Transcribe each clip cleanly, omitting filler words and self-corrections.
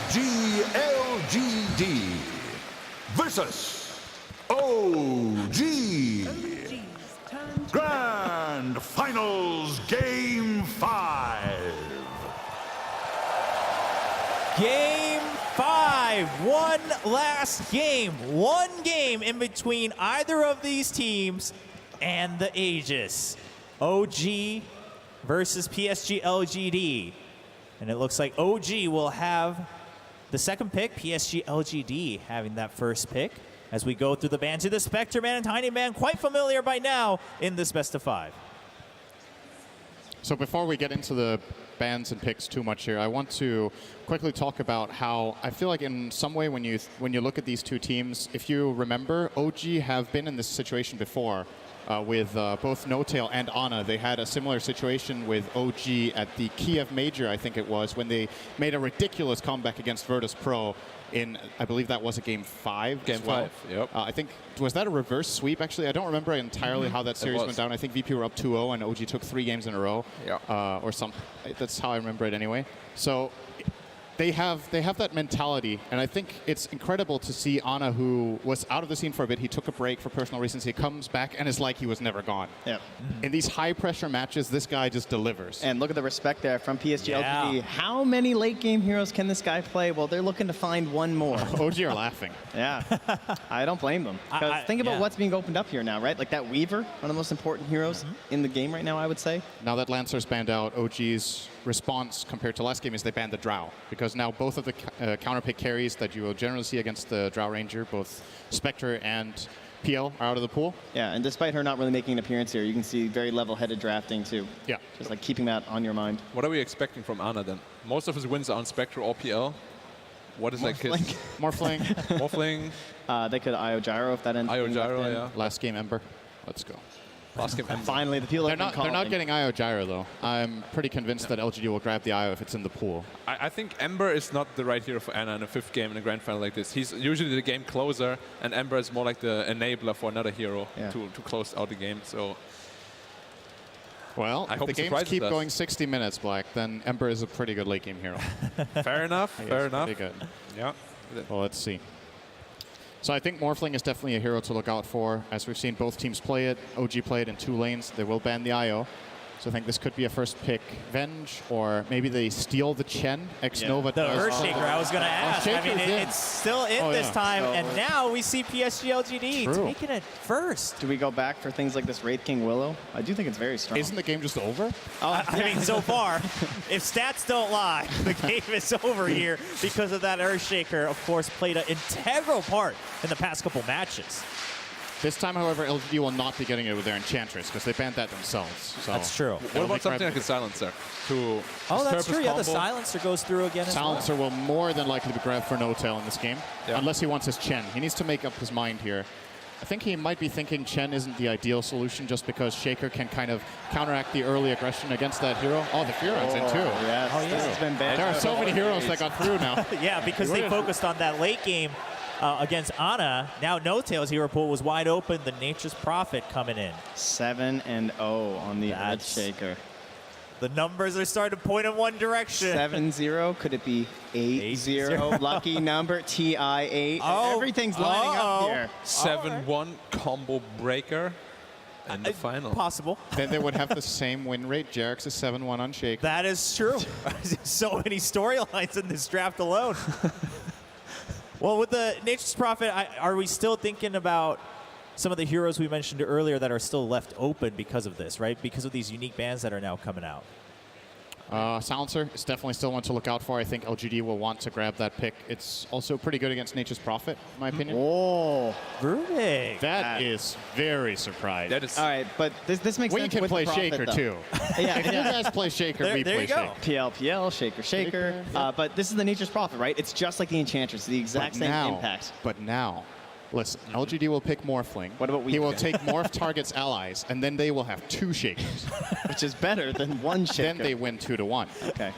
PSG.LGD versus OG. Grand Finals Game 5. Game 5, one last game. One game in between either of these teams and the Aegis. OG versus PSG.LGD. And it looks like OG will have the second pick, PSG.LGD having that first pick. As we go through the band to the Spectre Man and Tiny Man, quite familiar by now in this best of 5. So before we get into the bans and picks too much here, I want to quickly talk about how I feel like in some way when you look at these two teams, if you remember, OG have been in this situation before with both No-Tail and Ana. They had a similar situation with OG at the Kiev Major, I think it was, when they made a ridiculous comeback against Virtus Pro in, I believe that was a game 5. Game 5, yep. I think, was that a reverse sweep, actually? I don't remember entirely how that series went down. I think VP were up 2-0 and OG took 3 games in a row. Yeah. Or something. That's how I remember it anyway. So they have that mentality, and I think it's incredible to see Ana, who was out of the scene for a bit. He took a break for personal reasons. He comes back and is like he was never gone. Yep. In these high-pressure matches, this guy just delivers. And look at the respect there from PSG.LGD. Yeah. How many late-game heroes can this guy play? Well, they're looking to find one more. OG are laughing. Yeah, I don't blame them. Because think about what's being opened up here now, right? Like that Weaver, one of the most important heroes in the game right now, I would say. Now that Lancer's banned out, OG's response compared to last game is they banned the Drow, because now both of the counterpick carries that you will generally see against the Drow Ranger, both Spectre and PL, are out of the pool. Yeah, and despite her not really making an appearance here, you can see very level-headed drafting too. Yeah. Just like keeping that on your mind. What are we expecting from Ana then? Most of his wins are on Spectre or PL. What is that kid? Morphling. Morphling. They could IO Gyro if that ends. IO Gyro, yeah. Last game Ember. Let's go. Last game Ember. Finally, the people They're not getting IO Gyro though. I'm pretty convinced that LGD will grab the IO if it's in the pool. I think Ember is not the right hero for Ana in a 5th game in a grand final like this. He's usually the game closer, and Ember is more like the enabler for another hero to close out the game. So, well, if the games keep us. going 60 minutes, Black, then Ember is a pretty good late game hero. Fair enough. Fair enough. Pretty good. Yeah. Well, let's see. So I think Morphling is definitely a hero to look out for. As we've seen both teams play it, OG play it in 2 lanes. They will ban the IO. So I think this could be a first pick Venge, or maybe they steal the Chen. X-Nova The does. Earthshaker, I was going to ask. I mean, it's still in this time, and now we see PSG.LGD taking it first. Do we go back for things like this Wraith King Willow? I do think it's very strong. Isn't the game just over? I mean, so far, if stats don't lie, the game is over here because of that Earthshaker, of course, played an integral part in the past couple matches. This time, however, LGD will not be getting it with their Enchantress, because they banned that themselves. So that's true. What about something like a Silencer? Oh, that's true. Yeah, the Silencer goes through again as well. Silencer will more than likely be grabbed for No-Tail in this game, unless he wants his Chen. He needs to make up his mind here. I think he might be thinking Chen isn't the ideal solution, just because Shaker can kind of counteract the early aggression against that hero. Oh, the Furon's in too. Yes, this has been bad. There are so many heroes that got through now. Yeah, because they focused on that late game against Ana. Now No-Tail's hero pool was wide open. The Nature's Prophet coming in. 7-0 on the Earthshaker. The numbers are starting to point in one direction. 7-0. Could it be 8-0? Lucky number, TI8. Everything's lining up here. 7-1 combo breaker in the final. Possible. Then they would have the same win rate. Jarek's is 7-1 on Shake. That is true. So many storylines in this draft alone. Well, with the Nature's Prophet, are we still thinking about some of the heroes we mentioned earlier that are still left open because of this, right? Because of these unique bans that are now coming out. Silencer is definitely still one to look out for. I think LGD will want to grab that pick. It's also pretty good against Nature's Prophet, in my opinion. Oh, Rurik. That is very surprising. That is all right, but this makes we sense can with play the Prophet, Shaker, though. too. Yeah, if you guys play Shaker, we play Shaker. PL, Shaker. But this is the Nature's Prophet, right? It's just like the Enchantress, the exact same impact. But now, listen, LGD will pick Morphling. What about we? He will take Morph target's allies, and then they will have 2 Shakers. Which is better than 1 Shaker. Then they win 2-1. Okay,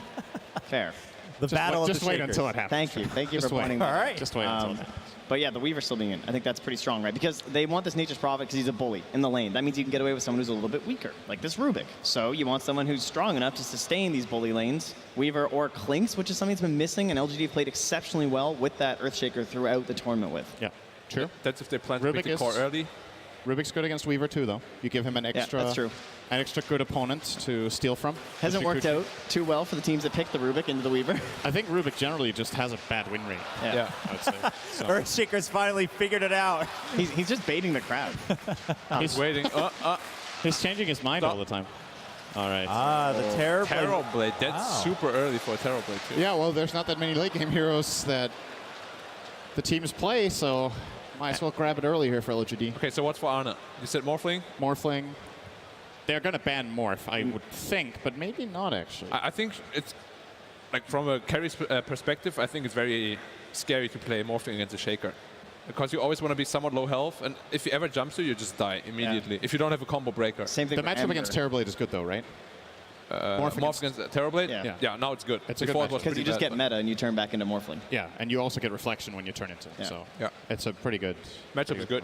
fair. The battle of the Just wait Shakers. until it happens. Thank you for pointing that out. All right. Just wait until it happens. But yeah, the Weaver still being in. I think that's pretty strong, right? Because they want this Nature's Prophet because he's a bully in the lane. That means you can get away with someone who's a little bit weaker, like this Rubik. So you want someone who's strong enough to sustain these bully lanes. Weaver or Clinks, which is something that's been missing, and LGD played exceptionally well with that Earthshaker throughout the tournament with. Yeah, true. That's if they plan to pick the core early. Rubik's good against Weaver too, though. You give him an extra, that's true. An extra good opponent to steal from. Hasn't worked out too well for the teams that picked the Rubik into the Weaver. I think Rubik generally just has a bad win rate. Yeah. I would say. So. Earthshaker's finally figured it out. He's just baiting the crowd. He's waiting. He's changing his mind all the time. All right. The Terrorblade. Terrorblade. That's super early for a Terrorblade, too. Yeah, well, there's not that many late game heroes that the teams play, so might as well grab it early here for LGD. Okay, so what's for Arna? You said Morphling? Morphling. They're going to ban Morph, I would think, but maybe not, actually. I think it's, like, from a carry's perspective, I think it's very scary to play Morphling against a Shaker. Because you always want to be somewhat low health, and if you ever jump to, you just die immediately. If you don't have a combo breaker. Same thing. The matchup against Terrorblade is good, though, right? Morph against Terrorblade? Yeah. Now it's good. It's a Before good it was Because you just pretty get bad, meta and you turn back into Morphling. Yeah, and you also get Reflection when you turn into it. So it's a pretty good matchup is good.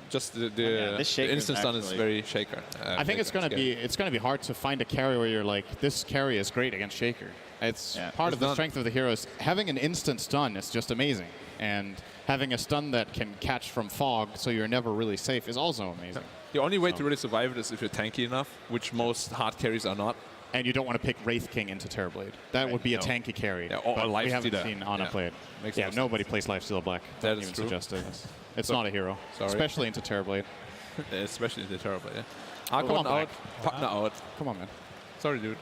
Just the instant stun is very Shaker. I think it's going to be hard to find a carry where you're like, this carry is great against Shaker. It's part of the strength of the heroes. Having an instant stun is just amazing, and having a stun that can catch from fog, so you're never really safe, is also amazing. The only way to really survive it is if you're tanky enough, which most hard carries are not. And you don't want to pick Wraith King into Terrorblade. That would be a tanky carry. Yeah, or but we haven't Lifestealer. seen Ana play it. Makes Yeah, no nobody plays Lifestealer Black. That Don't is even true. suggest it. It's not a hero, especially into Terrorblade. Especially the Terrorblade, yeah. Come on, out, partner out. Come on, man. Sorry, dude.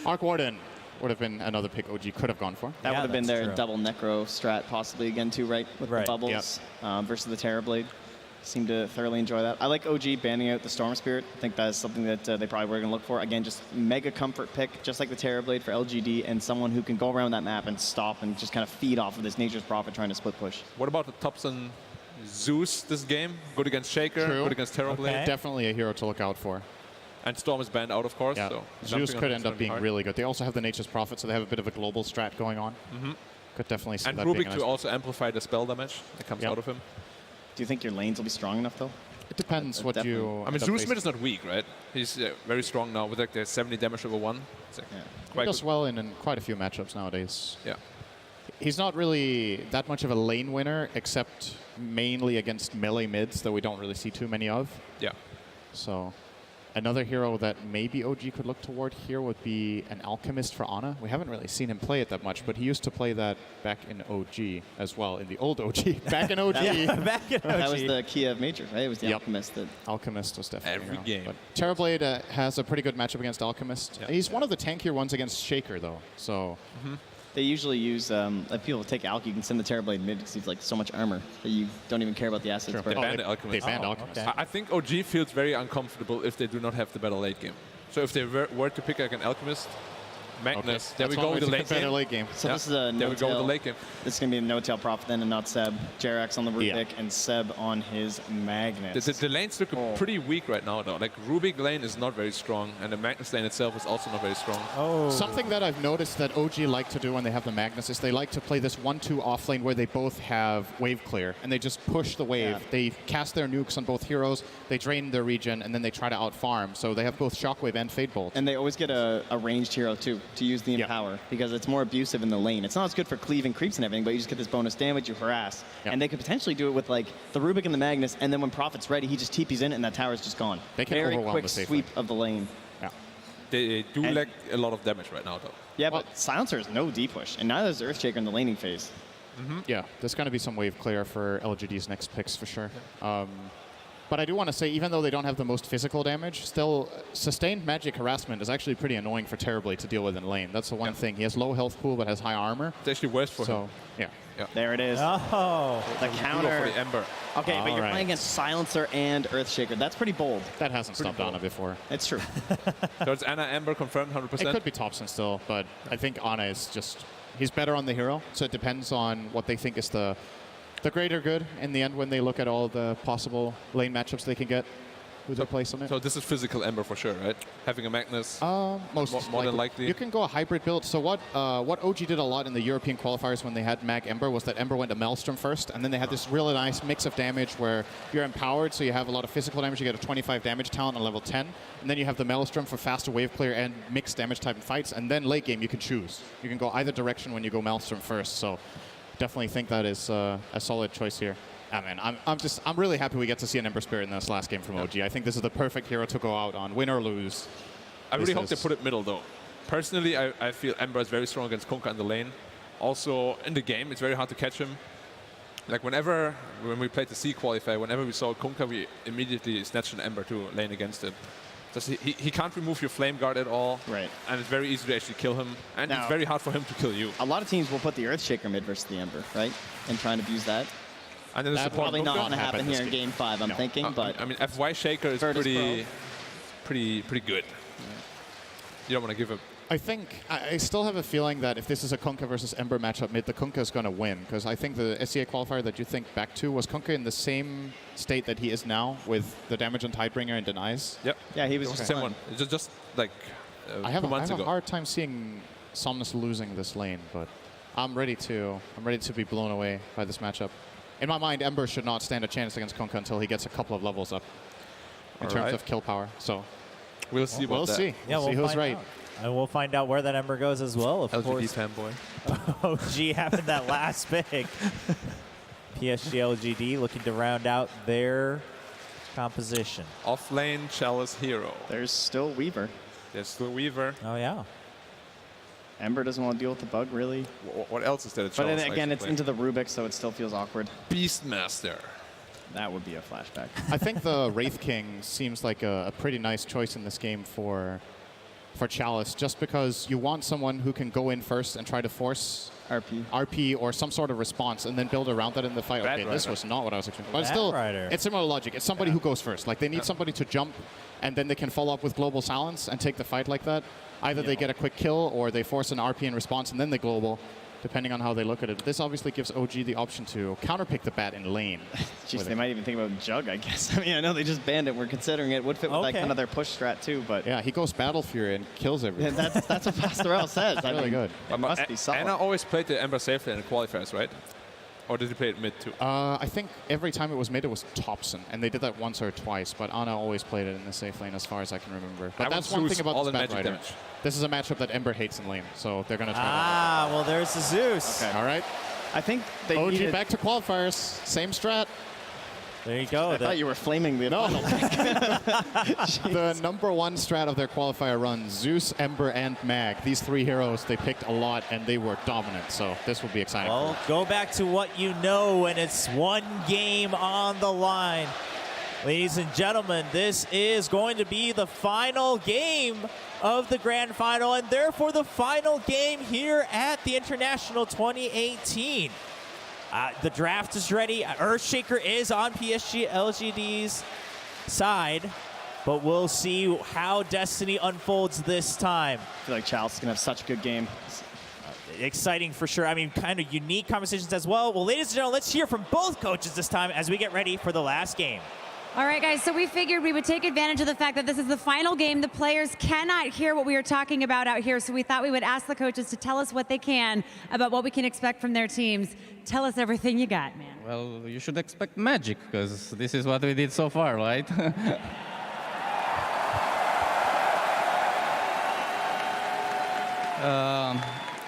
Arc Warden would have been another pick OG could have gone for. That would have been that's their true. double Necro strat possibly again too, right? With the bubbles versus the Terrorblade. Seem to thoroughly enjoy that. I like OG banning out the Storm Spirit. I think that's something that they probably were going to look for. Again, just mega comfort pick, just like the Terrorblade for LGD, and someone who can go around that map and stop and just kind of feed off of this Nature's Prophet trying to split push. What about the Thompson Zeus this game? Good against Shaker, good against Terrorblade. Okay. Definitely a hero to look out for. And Storm is banned out, of course. Yeah. So Zeus jumping on could him end is up gonna be being hard. really good. They also have the Nature's Prophet, so they have a bit of a global strat going on. Could definitely see And that being Rubik a to nice also amplify the spell damage that comes out of him. Do you think your lanes will be strong enough though? It depends what definitely. you. I mean, Zeus mid is not weak, right? He's very strong now with like the 70 damage over 1. It's like He quite does good. well in quite a few matchups nowadays. Yeah. He's not really that much of a lane winner, except mainly against melee mids that we don't really see too many of. Yeah. So another hero that maybe OG could look toward here would be an Alchemist for Ana. We haven't really seen him play it that much, but he used to play that back in OG as well, in the old OG. Back in OG. Back in OG. That was the key of Major, right? It was the Yep. Alchemist that. Alchemist was definitely Every a hero. game. But Terrorblade has a pretty good matchup against Alchemist. Yeah. He's one of the tankier ones against Shaker, though. So They usually use, if people take Alch, you can send the Terrorblade mid because he's like so much armor that you don't even care about the assets. Sure. burn. They banned the they Alchemist. banned Oh, Alchemist. okay. I think OG feels very uncomfortable if they do not have the better late game. So if they were to pick like an Alchemist, Magnus, there we That's go one with the way to late get better game. late game. So Yeah. this is a There we go with the no-tail. late game. This is going to be a no-tail Prophet then and not Seb. Jerax on the Rubik and Seb on his Magnus. The lanes look pretty weak right now, though. Like, Rubik lane is not very strong, and the Magnus lane itself is also not very strong. Oh. Something that I've noticed that OG like to do when they have the Magnus is they like to play this 1-2 off lane where they both have wave clear, and they just push the wave. Yeah. They cast their nukes on both heroes, they drain their regen, and then they try to out-farm. So they have both Shockwave and Fade Bolt. And they always get a ranged hero, too, to use the Yeah. Empower, because it's more abusive in the lane. It's not as good for cleaving creeps and everything, but you just get this bonus damage, you harass. Yeah. And they could potentially do it with, like, the Rubik and the Magnus, and then when Prophet's ready, he just TP's in it, and that tower's just gone. They can Very overwhelm quick the safe sweep lane. of the lane. Yeah. They do And- lack a lot of damage right now, though. Yeah, Well- but Silencer is no D-push, and neither is Earthshaker in the laning phase. Yeah, there's going to be some wave clear for LGD's next picks for sure. But I do want to say, even though they don't have the most physical damage, still sustained magic harassment is actually pretty annoying for Terrorblade to deal with in lane. That's the one thing. He has low health pool but has high armor. It's actually worse for him. So, yeah. There it is. Oh. The Go for counter. the Ember. Okay, but you're Alright. playing against Silencer and Earthshaker. That's pretty bold. That hasn't stopped bold. Ana before. It's true. So it's Ana Ember confirmed 100%. It could be Thompson still, but I think Ana is just, he's better on the hero. So it depends on what they think is the greater good in the end when they look at all the possible lane matchups they can get. who they place on it. So this is physical Ember for sure, right? Having a Magnus. Most more than likely. You can go a hybrid build. So what OG did a lot in the European qualifiers when they had Mag Ember was that Ember went to Maelstrom first, and then they had this really nice mix of damage where you're empowered, so you have a lot of physical damage. You get a 25 damage talent on level 10, and then you have the Maelstrom for faster wave clear and mixed damage type in fights. And then late game you can choose. You can go either direction when you go Maelstrom first. So definitely think that is a solid choice here. I mean, I'm really happy we get to see an Ember Spirit in this last game from OG. I think this is the perfect hero to go out on, win or lose. I really hope they put it middle though. Personally, I feel Ember is very strong against Kunkka in the lane. Also in the game, it's very hard to catch him. Like when we played the C qualifier, whenever we saw Kunkka, we immediately snatched an Ember to lane against him. Just he can't remove your flame guard at all. Right. And it's very easy to actually kill him. And it's very hard for him to kill you. A lot of teams will put the Earthshaker mid versus the Ember, right? And try and abuse that. And then That's probably not going to happen here in Game 5, I'm thinking. But I mean, FY Shaker is pretty good. You don't want to give up. I think I still have a feeling that if this is a Kunkka versus Ember matchup mid, the Kunkka is going to win, because I think the SCA qualifier that you think back to was Kunkka in the same state that he is now with the damage on Tidebringer and denies. Yep. Yeah, he was the same one. It's just like I have 2 months ago. a hard time seeing Somnus losing this lane, but I'm ready to be blown away by this matchup. In my mind, Ember should not stand a chance against Kunkka until he gets a couple of levels up in terms of kill power. So we'll see. We'll see. Yeah, we'll see who's right. And we'll find out where that Ember goes as well. Of course, fanboy. OG having that last pick. PSG.LGD looking to round out their composition. Off lane Chalice hero. There's still Weaver. There's still Weaver. Oh yeah. Ember doesn't want to deal with the bug, really. What else is there? But then again, it's into the Rubik, so it still feels awkward. Beastmaster. That would be a flashback. I think the Wraith King seems like a pretty nice choice in this game for Chalice, just because you want someone who can go in first and try to force RP or some sort of response and then build around that in the fight. Okay, this was not what I was expecting. But still, it's similar logic. It's somebody who goes first. Like, they need somebody to jump, and then they can follow up with Global Silence and take the fight like that. Either they get a quick kill, or they force an RP in response, and then they global, depending on how they look at it. This obviously gives OG the option to counterpick the bat in lane. Jeez, they might even think about Jug, I guess. I mean, I know they just banned it. We're considering it. Would fit with like kind of their push strat too, but yeah, he goes Battle Fury and kills everything. Yeah, that's what Pastorell says. Really mean, good. It must be solid. Anna always played the Ember safely in the qualifiers, right? Or did he play it mid too? I think every time it was made, it was Thompson, and they did that once or twice. But Anna always played it in the safe lane, as far as I can remember. But that's one thing about this Batrider. This is a matchup that Ember hates in lane, so they're going to try. Well, there's the Zeus. Okay. All right. I think they OG back to qualifiers. Same strat. There you go. I thought you were flaming the No. The #1 strat of their qualifier run, Zeus, Ember, and Mag. These 3 heroes, they picked a lot, and they were dominant. So this will be exciting. Well, go back to what you know, and it's one game on the line. Ladies and gentlemen, this is going to be the final game of the grand final, and therefore the final game here at the International 2018. The draft is ready. Earthshaker is on PSG.LGD's side, but we'll see how Destiny unfolds this time. I feel like Chalice is going to have such a good game. Exciting for sure. I mean, kind of unique conversations as well. Well, ladies and gentlemen, let's hear from both coaches this time as we get ready for the last game. All right, guys, so we figured we would take advantage of the fact that this is the final game. The players cannot hear what we are talking about out here, so we thought we would ask the coaches to tell us what they can about what we can expect from their teams. Tell us everything you got, man. Well, you should expect magic, because this is what we did so far, right?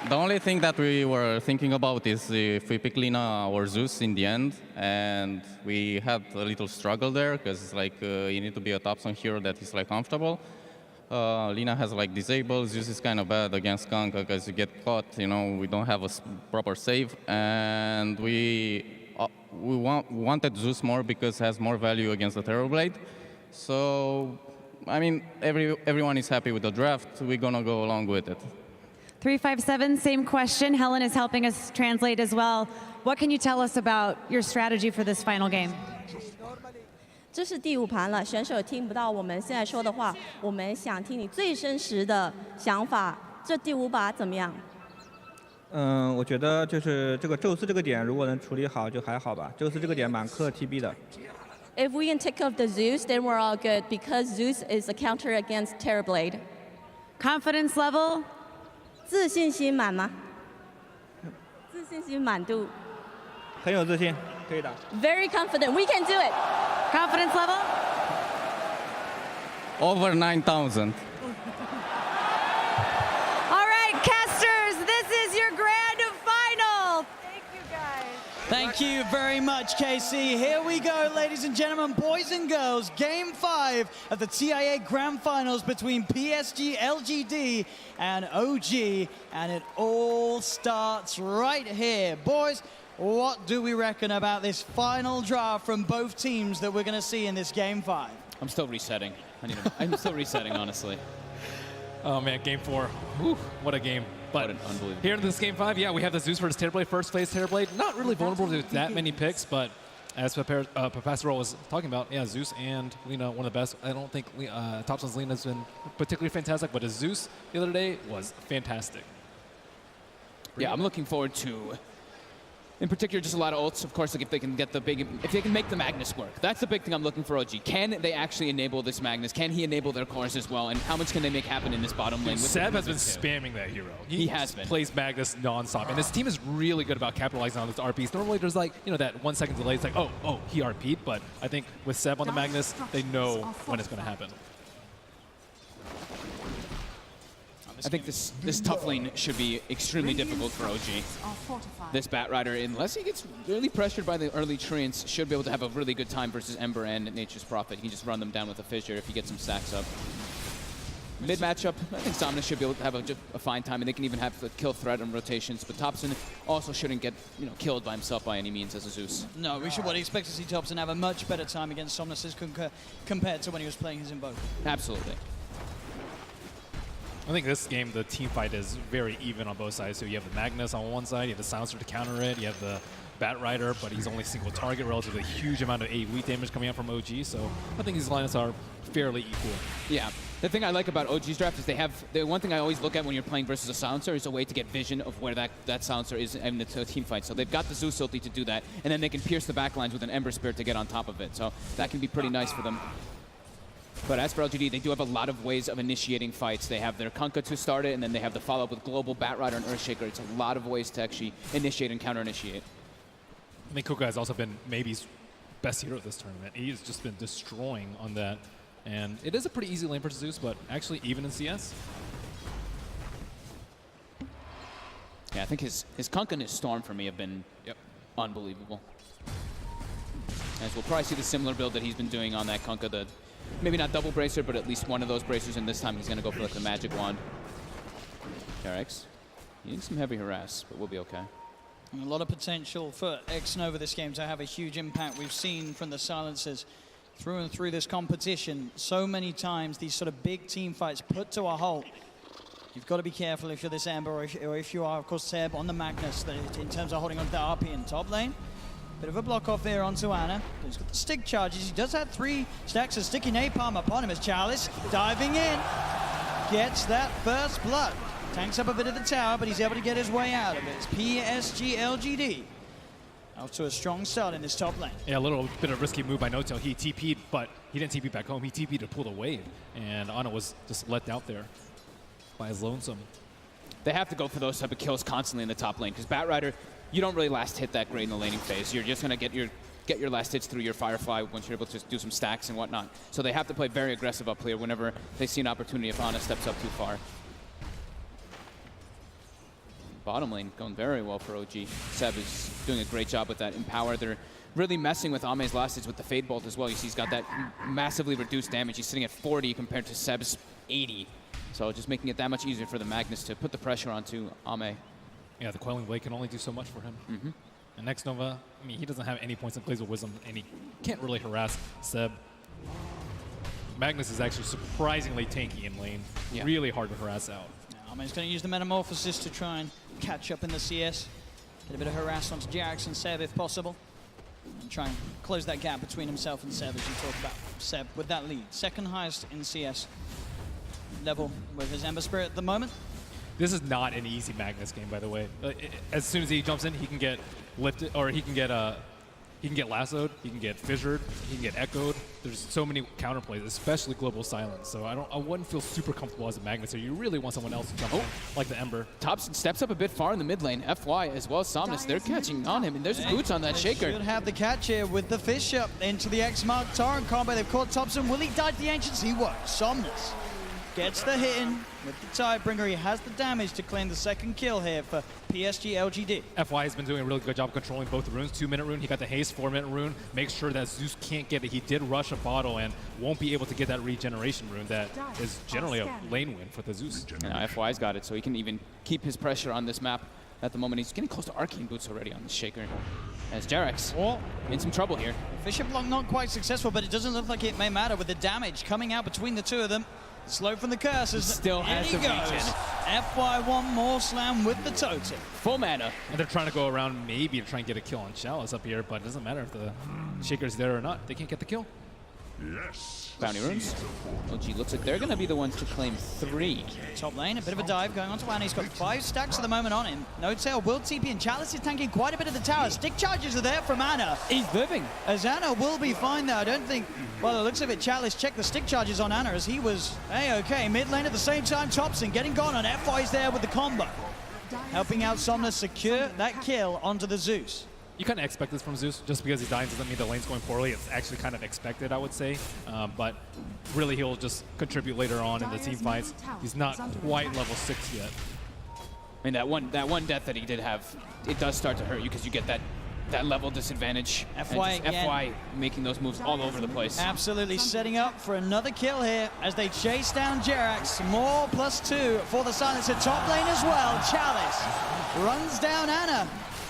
The only thing that we were thinking about is if we pick Lina or Zeus in the end, and we had a little struggle there because like you need to be a top zone hero that is like comfortable. Lina has like disabled. Zeus is kind of bad against Kunkka because you get caught. You know, we don't have a proper save, and we wanted Zeus more because it has more value against the Terrorblade. So, I mean, everyone is happy with the draft. We're gonna go along with it. 357, same question. Helen is helping us translate as well. What can you tell us about your strategy for this final game? 这是第5盘了，选手听不到我们现在说的话，我们想听你最真实的想法。这第5把怎么样？我觉得就是这个宙斯这个点，如果能处理好就还好吧。宙斯这个点蛮克 TB 的。If we can take care of the Zeus, then we're all good because Zeus is a counter against Terrorblade. Confidence level? 自信心满吗？自信心满度。很有自信，可以打。Very confident. We can do it. Confidence level? Over 9,000. All right, casters, this is your grand final. Thank you, guys. Thank you very much, Casey. Here we go, ladies and gentlemen, boys and girls. Game 5 of the TIA Grand Finals between PSG.LGD and OG. And it all starts right here. Boys, what do we reckon about this final draft from both teams that we're going to see in this Game 5? I'm still resetting. I'm still resetting, honestly. Oh man, game 4. Whew, what a game. But unbelievable. Here in this game 5, yeah, we have the Zeus versus Terrorblade, first place Terrorblade. Not really vulnerable to that many picks, but as Professor was talking about, yeah, Zeus and Lina, one of the best. I don't think Topson's Lina has been particularly fantastic, but his Zeus the other day was fantastic. Yeah, I'm looking forward to, in particular, just a lot of ults. Of course, like if they can get if they can make the Magnus work. That's the big thing I'm looking for, OG. Can they actually enable this Magnus? Can he enable their cores as well? And how much can they make happen in this bottom lane? Seb has been spamming that hero. He has been. Plays Magnus nonstop, and this team is really good about capitalizing on those RPs. Normally, there's like that 1 second delay. It's like, oh, he RP'd, but I think with Seb on the Magnus, they know when it's going to happen. I think this tough lane should be extremely difficult for OG. This Batrider, unless he gets really pressured by the early treants, should be able to have a really good time versus Ember and Nature's Prophet. He can just run them down with a fissure if he gets some stacks up. Mid matchup, I think Somnus should be able to have a fine time, and they can even have the kill threat on rotations. But Topson also shouldn't get killed by himself by any means as a Zeus. No, we should expect to see Topson have a much better time against Somnus compared to when he was playing his Invoker. Absolutely. I think this game, the team fight is very even on both sides. So you have the Magnus on one side, you have the Silencer to counter it, you have the Batrider, but he's only single target, relatively huge amount of AoE damage coming out from OG. So I think these lineups are fairly equal. Yeah. The thing I like about OG's draft is they have, the one thing I always look at when you're playing versus a Silencer is a way to get vision of where that Silencer is in the team fight. So they've got the Zeus ulti to do that, and then they can pierce the backlines with an Ember Spirit to get on top of it. So that can be pretty nice for them. But as for LGD, they do have a lot of ways of initiating fights. They have their Kunkka to start it, and then they have the follow-up with Global, Batrider, and Earthshaker. It's a lot of ways to actually initiate and counter-initiate. I think Kunkka has also been maybe's best hero of this tournament. He's just been destroying on that. And it is a pretty easy lane for Zeus, but actually even in CS. Yeah, I think his Kunkka and his Storm for me have been unbelievable. As we'll probably see the similar build that he's been doing on that Kunkka, maybe not double bracer, but at least one of those bracers, and this time he's going to go for like the magic wand. Terex, he needs some heavy harass, but we'll be okay. And a lot of potential for X-Nova this game to have a huge impact. We've seen from the Silencers through and through this competition so many times these sort of big team fights put to a halt. You've got to be careful if you're this Ember or if you are, of course, Seb on the Magnus, that in terms of holding on to the RP in top lane. Bit of a block off there onto Ana. He's got the stick charges. He does have 3 stacks of sticky napalm upon him as Chalice diving in. Gets that first blood. Tanks up a bit of the tower, but he's able to get his way out of it. It's PSG.LGD. Off to a strong start in this top lane. Yeah, a little bit of a risky move by Notel. He TP'd, but he didn't TP back home. He TP'd to pull the wave. And Ana was just let out there by his lonesome. They have to go for those type of kills constantly in the top lane, because Batrider, you don't really last hit that great in the laning phase. You're just going to get your last hits through your Firefly once you're able to do some stacks and whatnot. So they have to play very aggressive up here whenever they see an opportunity if Ana steps up too far. Bottom lane going very well for OG. Seb is doing a great job with that Empower. They're really messing with Ame's last hits with the Fade Bolt as well. You see he's got that massively reduced damage. He's sitting at 40 compared to Seb's 80. So just making it that much easier for the Magnus to put the pressure onto Ame. Yeah, the Quelling Blade can only do so much for him. And next Nova, I mean, he doesn't have any points in plays with Wisdom, and he can't really harass Seb. Magnus is actually surprisingly tanky in lane. Yeah. Really hard to harass out. Ame's going to use the Metamorphosis to try and catch up in the CS. Get a bit of harass onto Jax and Seb if possible. And try and close that gap between himself and Seb as you talk about Seb with that lead. Second highest in CS level with his Ember Spirit at the moment. This is not an easy Magnus game, by the way. As soon as he jumps in, he can get lifted, or he can get He can get lassoed, he can get fissured, he can get echoed. There's so many counterplays, especially global silence. So I wouldn't feel super comfortable as a Magnus here. You really want someone else to jump in, like the Ember. Thompson steps up a bit far in the mid lane. FY as well as Somnus, they're catching on him, and there's boots on that Shaker. Should have the catch here with the fish up into the X-Mark Torrent combo. They've caught Thompson. Will he die to the Ancients? He won't. Somnus gets the hit in with the Tidebringer. He has the damage to claim the second kill here for PSG.LGD. FY has been doing a really good job controlling both the runes. 2-minute rune, he got the haste, 4-minute rune. Makes sure that Zeus can't get it. He did rush a bottle and won't be able to get that regeneration rune that is generally a lane win for the Zeus. Now FY's got it, so he can even keep his pressure on this map. At the moment, he's getting close to Arcane Boots already on the Shaker. As Jerax in some trouble here. Fisher block not quite successful, but it doesn't look like it may matter with the damage coming out between the two of them. Slow from the curses. Still has the regen. FY one more slam with the totem. Full mana. And they're trying to go around maybe to try and get a kill on Chalice up here, but it doesn't matter if the Shaker's there or not. They can't get the kill. Yes. Bounty runes. OG looks like they're going to be the ones to claim 3. Top lane, a bit of a dive going on to Anna. He's got 5 stacks at the moment on him. No tail, will TP, and Chalice is tanking quite a bit of the tower. Stick charges are there from Anna. He's living. As Anna will be fine there. I don't think, well, it looks of it, Chalice checked the stick charges on Anna as he was A-okay. Mid lane at the same time, Thompson getting gone, and FY's there with the combo. Helping out Somnus secure that kill onto the Zeus. You kind of expect this from Zeus. Just because he dies doesn't mean the lane's going poorly. It's actually kind of expected, I would say. But really, he'll just contribute later on in the team fights. He's not quite level 6 yet. I mean, that one death that he did have, it does start to hurt you because you get that level disadvantage. FY making those moves all over the place. Absolutely setting up for another kill here as they chase down Jerax. More +2 for the Silencer. Top lane as well. Chalice runs down Anna.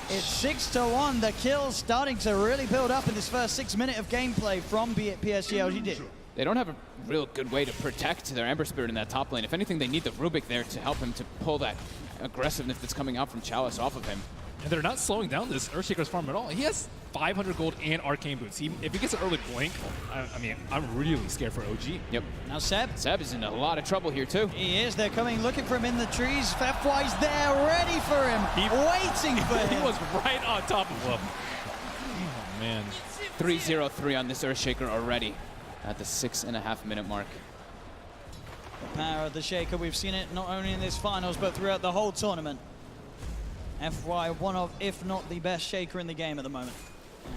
It's 6-1. The kill starting to really build up in this first 6 minutes of gameplay from PSG.LGD. They don't have a real good way to protect their Ember Spirit in that top lane. If anything, they need the Rubik there to help him to pull that aggressiveness that's coming out from Chalice off of him. And they're not slowing down this Earthshaker's farm at all. He has 500 gold and Arcane Boots. If he gets an early blink, I mean, I'm really scared for OG. Yep. Now Seb. Seb is in a lot of trouble here too. He is. They're coming looking for him in the trees. FY's there, ready for him, waiting for him. He was right on top of him. Oh, man. 3-0-3 on this Earthshaker already at the 6.5-minute mark. The power of the Shaker, we've seen it not only in this finals, but throughout the whole tournament. FY, one of, if not the best Shaker in the game at the moment.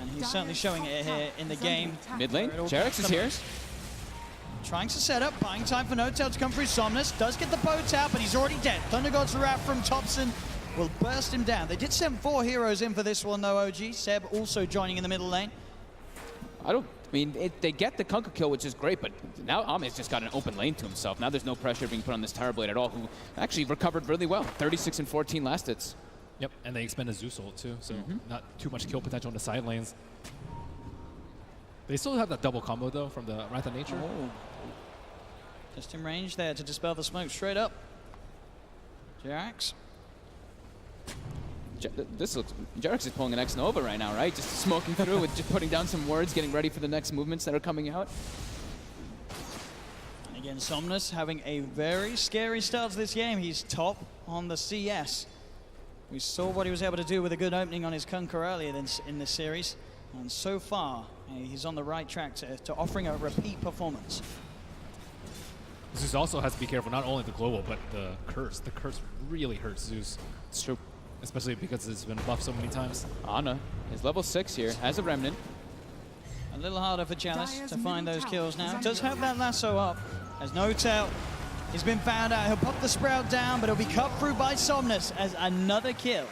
And he's certainly showing it here in the game. Mid lane, Jerax is here. Trying to set up, buying time for No Tail to come through. Somnus does get the boat out, but he's already dead. Thunder God's Wrath from Thompson will burst him down. They did send 4 heroes in for this one though, OG. Seb also joining in the middle lane. They get the Kunkka kill, which is great, but now Ame's just got an open lane to himself. Now there's no pressure being put on this Tower Blade at all, who actually recovered really well. 36 and 14 last hits. Yep, and they expended Zeus ult too, so not too much kill potential in the side lanes. They still have that double combo though from the Wrath of Nature. Oh. Just in range there to dispel the smoke straight up. Jerax. Jerax is pulling an X-Nova right now, right? Just smoking through with just putting down some words, getting ready for the next movements that are coming out. And again, Somnus having a very scary start to this game. He's top on the CS. We saw what he was able to do with a good opening on his Kunkka earlier in this series. And so far, he's on the right track to offering a repeat performance. Zeus also has to be careful, not only the global, but the curse. The curse really hurts Zeus. It's true. Especially because it's been buffed so many times. Ana is level 6 here, has a Remnant. A little harder for Chalice to find those kills now. Does have that lasso up. Has No Tail. He's been found out. He'll pop the Sprout down, but he'll be cut through by Somnus as another kill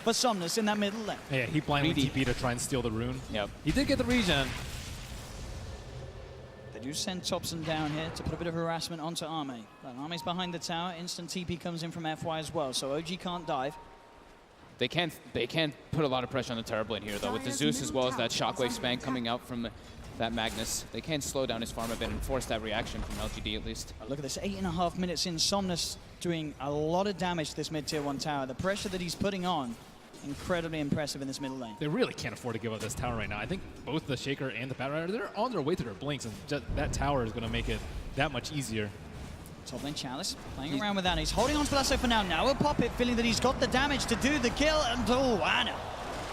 for Somnus in that middle lane. Yeah, he blindly TP to try and steal the rune. Yep. He did get the regen. They do send Thompson down here to put a bit of harassment onto Ame. But Ame's behind the tower. Instant TP comes in from FY as well, so OG can't dive. They can't put a lot of pressure on the Terrorblade here, though. With the Zeus as well as that Shockwave spank coming out from that Magnus, they can slow down his farm a bit and force that reaction from LGD at least. Look at this, 8.5 minutes in. Somnus doing a lot of damage to this mid-tier 1 tower. The pressure that he's putting on, incredibly impressive in this middle lane. They really can't afford to give up this tower right now. I think both the Shaker and the Batrider, they're on their way to their blinks, and that tower is going to make it that much easier. Top lane Chalice playing around with Anna. He's holding on to Lasso for now. Now he'll pop it, feeling that he's got the damage to do the kill. And Anna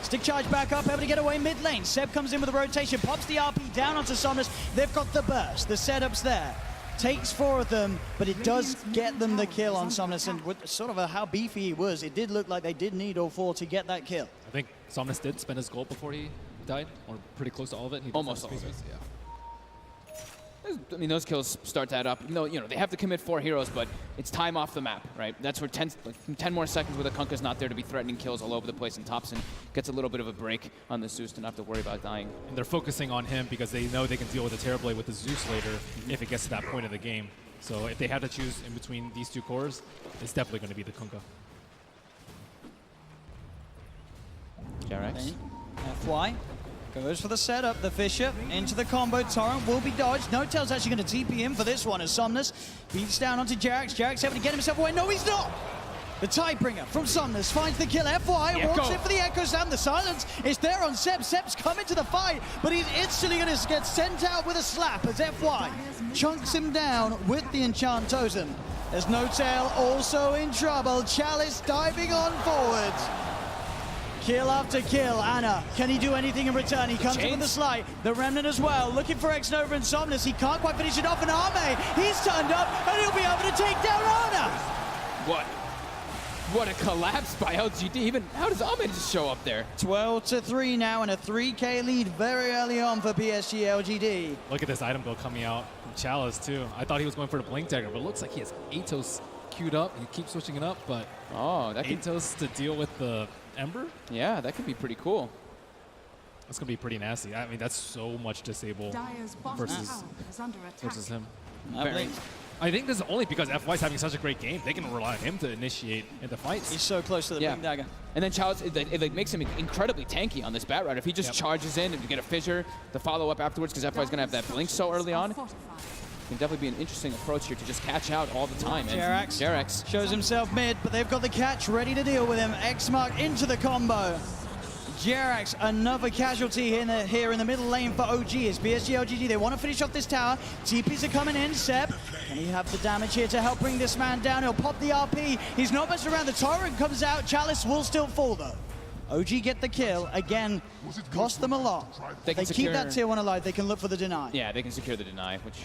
Stick charge back up, able to get away mid lane. Seb comes in with a rotation, pops the RP down onto Somnus. They've got the burst, the setup's there. Takes 4 of them, but it does get them the kill on Somnus. And with sort of how beefy he was, it did look like they did need all 4 to get that kill. I think Somnus did spend his gold before he died, or pretty close to all of it. Almost all of it, yeah. I mean, those kills start to add up. No, you know, they have to commit 4 heroes, but it's time off the map, right? That's where 10 more seconds where the Kunkka's not there to be threatening kills all over the place, and Thompson gets a little bit of a break on the Zeus to not have to worry about dying. And they're focusing on him because they know they can deal with the Terrorblade with the Zeus later if it gets to that point of the game. So if they have to choose in between these 2 cores, it's definitely going to be the Kunkka. JRX. FY goes for the setup. The Fisher into the combo. Torrent will be dodged. No Tail's actually going to TP in for this one as Somnus beats down onto JRX. JRX able to get himself away. No, he's not. The Tidebringer from Somnus finds the kill. FY walks in for the Echo Slam. The silence is there on Seb. Seb's coming to the fight, but he's instantly going to get sent out with a slap as FY chunks him down with the Enchant Totem. There's No Tail also in trouble. Chalice diving on forward. Kill after kill. Ana, can he do anything in return? He comes in with the slide. The Remnant as well, looking for X-Nova and Somnus. He can't quite finish it off, and Arme, he's turned up, and he'll be able to take down Ana. What a collapse by LGD. Even how does Ahmed just show up there? 12-3 now, and a 3K lead very early on for PSG.LGD. Look at this item build coming out from Chalice too. I thought he was going for the Blink Dagger, but it looks like he has Atos queued up. He keeps switching it up, but Atos to deal with the Ember? Yeah, that could be pretty cool. That's going to be pretty nasty. I mean, that's so much disable versus him. I think this is only because FY's having such a great game. They can rely on him to initiate into fights. He's so close to the Blink Dagger. And then Chalice, it makes him incredibly tanky on this Bat Rider. If he just charges in and you get a Fissure, the follow-up afterwards, because FY's going to have that Blink so early on, it can definitely be an interesting approach here to just catch out all the time. JRX shows himself mid, but they've got the catch ready to deal with him. X-Mark into the combo. JRX, another casualty here in the middle lane for OG. It's PSG.LGD. They want to finish off this tower. TPs are coming in. Seb, can he have the damage here to help bring this man down? He'll pop the RP. He's not much around. The Torrent comes out. Chalice will still fall, though. OG get the kill. Again, cost them a lot. They keep that tier 1 alive. They can look for the deny. Yeah, they can secure the deny, which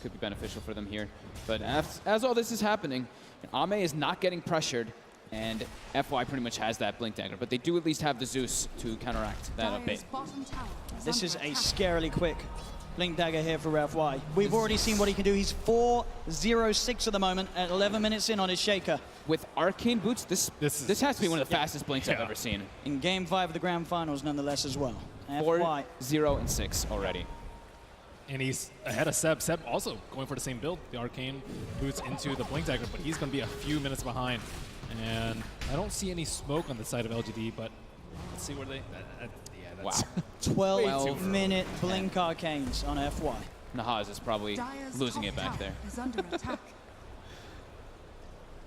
could be beneficial for them here. But as all this is happening, Ame is not getting pressured, and FY pretty much has that Blink Dagger, but they do at least have the Zeus to counteract that a bit. This is a scarily quick Blink Dagger here for FY. We've already seen what he can do. He's 4-0-6 at the moment at 11 minutes in on his Shaker. With Arcane Boots, this has to be one of the fastest Blinks I've ever seen. In Game 5 of the Grand Finals, nonetheless, as well. 4-0-6 already. And he's ahead of Seb. Seb also going for the same build, the Arcane Boots into the Blink Dagger, but he's going to be a few minutes behind. And I don't see any smoke on the side of LGD, but let's see where they... Wow. 12-minute Blink Arcanes on FY. Nahaz is probably losing it back there.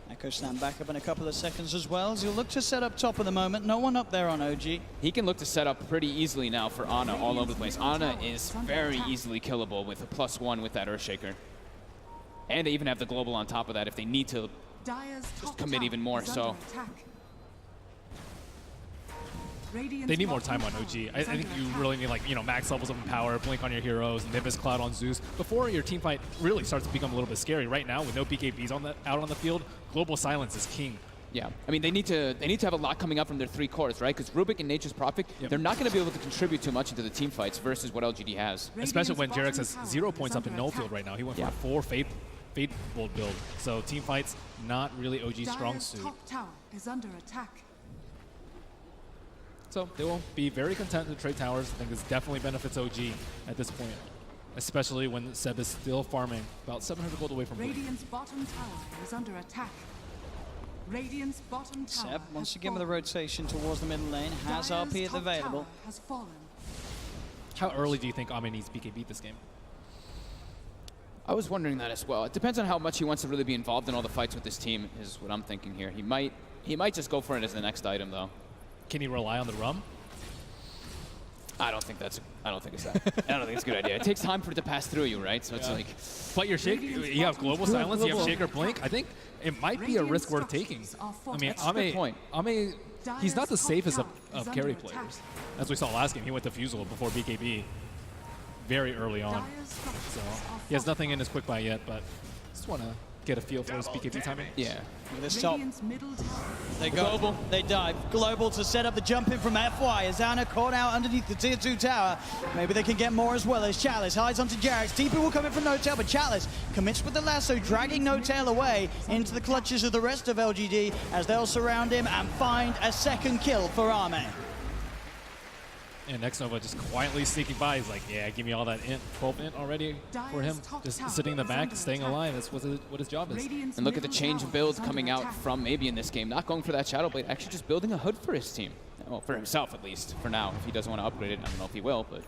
Echo Slam back up in a couple of seconds as well, as he'll look to set up top at the moment. No one up there on OG. He can look to set up pretty easily now for Ana all over the place. Ana is very easily killable with a +1 with that Earthshaker. And they even have the global on top of that if they need to just commit even more. So they need more time on OG. I think you really need, like, max levels of power, Blink on your heroes, Nimbus Cloud on Zeus before your team fight really starts to become a little bit scary. Right now, with no BKBs out on the field, global silence is king. Yeah, I mean, they need to have a lot coming up from their 3 cores, right? Because Rubik and Nature's Prophet, they're not going to be able to contribute too much into the team fights versus what LGD has. Especially when JRX has 0 points up in no field right now. He went for a 4 Fateful build. So team fights, not really OG's strong suit. Top tower is under attack. So they will be very content to trade towers. I think this definitely benefits OG at this point, especially when Seb is still farming about 700 gold away from Radiant's bottom tower is under attack. Radiant's bottom tower. Seb wants to give him the rotation towards the middle lane. Has RP available. Has fallen. How early do you think Ame needs BK beat this game? I was wondering that as well. It depends on how much he wants to really be involved in all the fights with this team, is what I'm thinking here. He might just go for it as the next item, though. Can he rely on the Rum? I don't think it's that. I don't think it's a good idea. It takes time for it to pass through you, right? So it's like. But your Shaker, you have global silence, you have Shaker blink. I think it might be a risk worth taking. I mean, Ame, he's not the safest of carry players. As we saw last game, he went to Fusel before BKB very early on. So he has nothing in his quick buy yet, but just want to get a feel for his BKB timing. Yeah. This top. They go. Global. They dive. Global to set up the jump in from FY. As Anna caught out underneath the tier 2 tower. Maybe they can get more as well as Chalice hides onto Jarax. TP will come in from No-Tail, but Chalice commits with the lasso, dragging No-Tail away into the clutches of the rest of LGD as they'll surround him and find a second kill for Ame. And Nexnova just quietly sneaking by. He's like, yeah, give me all that int, 12 int already for him. Just sitting in the back, staying alive. That's what his job is. And look at the change of builds coming out from maybe in this game. Not going for that Shadow Blade, actually just building a hood for his team. Well, for himself at least, for now. If he doesn't want to upgrade it, I don't know if he will, but...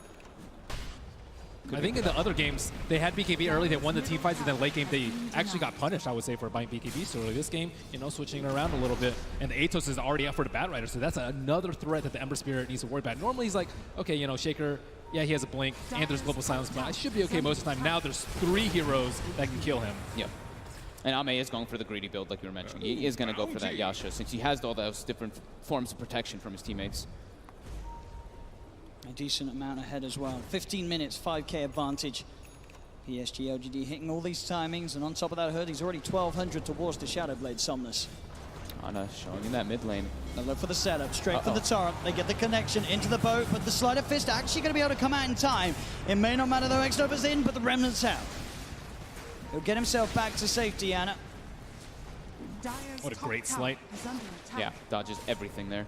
I think in the other games, they had BKB early, they won the team fights, and then late game, they actually got punished, I would say, for buying BKB so early. This game, you know, switching it around a little bit, and the Atos is already up for the Bat Rider, so that's another threat that the Ember Spirit needs to worry about. Normally, he's like, okay, you know, Shaker, yeah, he has a blink, and there's Global Silence, but I should be okay most of the time. Now there's 3 heroes that can kill him. Yep. And Ame is going for the greedy build, like you were mentioning. He is going to go for that Yasha, since he has all those different forms of protection from his teammates. A decent amount ahead as well. 15 minutes, 5k advantage. PSG.LGD hitting all these timings, and on top of that hood, he's already 1200 towards the Shadow Blade Somnus. Ana showing in that mid lane. They look for the setup, straight for the torrent. They get the connection into the boat, but the Sleight of Fist actually going to be able to come out in time. It may not matter though, Xnova's in, but the Remnant's out. He'll get himself back to safety, Ana. What a great sleight. Yeah, dodges everything there.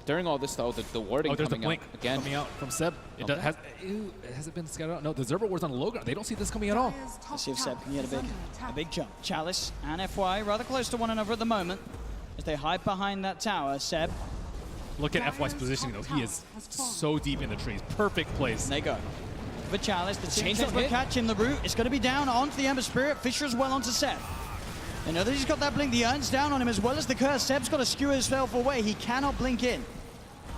During all this, though, the warding coming out again. Coming out from Seb. Has it been scattered out? No, the Zerber ward's on the low ground. They don't see this coming at all. Let's see if Seb can get a big jump. Chalice and FY rather close to one another at the moment as they hide behind that tower. Seb. Look at FY's positioning, though. He is so deep in the trees. Perfect place. And they go. For Chalice, the chain will catch him. The root is going to be down onto the Ember Spirit. Fisher as well onto Seb. They know that he's got that blink. The Urn's down on him as well as the curse. Seb's got to skewer himself away. He cannot blink in.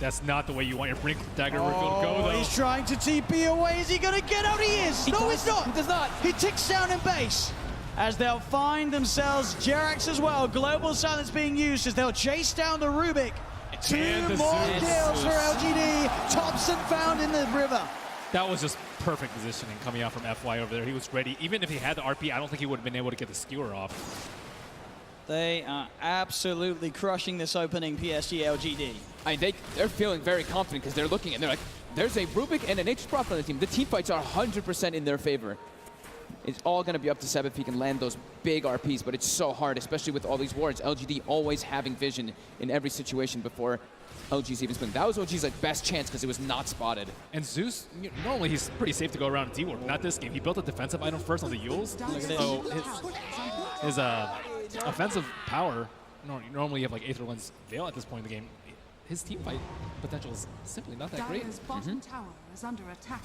That's not the way you want your Blink Dagger to go, though. He's trying to TP away. Is he going to get out? He is. No, he's not. He does not. He ticks down in base. As they'll find themselves Jerax as well. Global Silence being used as they'll chase down the Rubik. 2 more kills for LGD. Thompson found in the river. That was just perfect positioning coming out from FY over there. He was ready. Even if he had the RP, I don't think he would have been able to get the skewer off. They are absolutely crushing this opening PSG.LGD. I mean, they're feeling very confident because they're looking and they're like, there's a Rubik and an Nature's Prophet on the team. The team fights are 100% in their favor. It's all going to be up to Seb if he can land those big RPs, but it's so hard, especially with all these wards. LGD always having vision in every situation before OG's even spinning. That was OG's like best chance because it was not spotted. And Zeus, normally he's pretty safe to go around D-Ward, but not this game. He built a defensive item first on the Yules, so his offensive power, normally you have like Aether Lens Veil at this point in the game. His team fight potential is simply not that great. Bottom tower is under attack.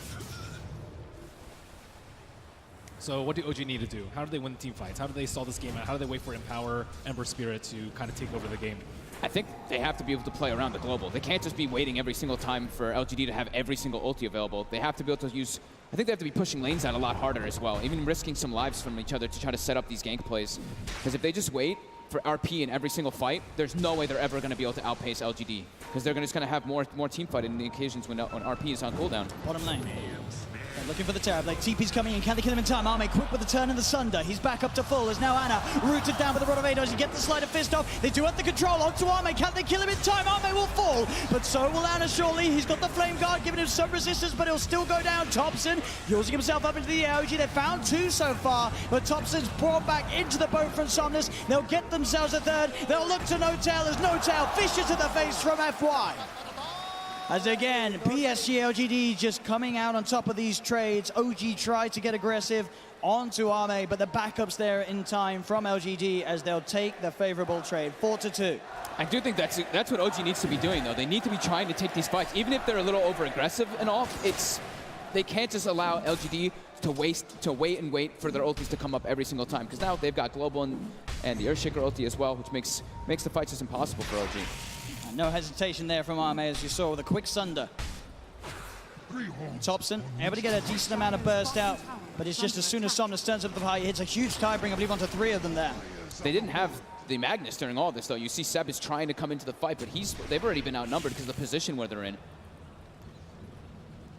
So what do OG need to do? How do they win the team fights? How do they stall this game out? How do they wait for Empower, Ember Spirit to kind of take over the game? I think they have to be able to play around the global. They can't just be waiting every single time for LGD to have every single ulti available. They have to be able to use... I think they have to be pushing lanes out a lot harder as well, even risking some lives from each other to try to set up these gank plays. Because if they just wait for RP in every single fight, there's no way they're ever going to be able to outpace LGD. Because they're just going to have more team fight in the occasions when RP is on cooldown. Bottom lane. They're looking for the Terror. Like TP's coming in. Can they kill him in time? Ame quick with the turn and the Sunder. He's back up to full as now Ana rooted down by the Rod of Ados. You get the Sleight of Fist off. They do have the control onto Ame. Can they kill him in time? Ame will fall, but so will Ana surely. He's got the Flame Guard giving him some resistance, but he'll still go down. Thompson using himself up into the air. OG, they've found 2 so far, but Thompson's brought back into the boat from Somnus. They'll get themselves a third. They'll look to No-Tail as No-Tail fishes to the face from FY. As again, PSG.LGD just coming out on top of these trades. OG tried to get aggressive onto Ame, but the backup's there in time from LGD as they'll take the favorable trade, 4-2. I do think that's what OG needs to be doing, though. They need to be trying to take these fights, even if they're a little over-aggressive and all. They can't just allow LGD to wait for their ultis to come up every single time, because now they've got Global and the Earthshaker ulti as well, which makes the fights just impossible for OG. No hesitation there from Ame, as you saw with a quick Sunder. Thompson able to get a decent amount of burst out, but it's just as soon as Somnus turns up the high, he hits a huge tie bring, I believe, onto 3 of them there. They didn't have the Magnus during all this, though. You see Seb is trying to come into the fight, but they've already been outnumbered because of the position where they're in.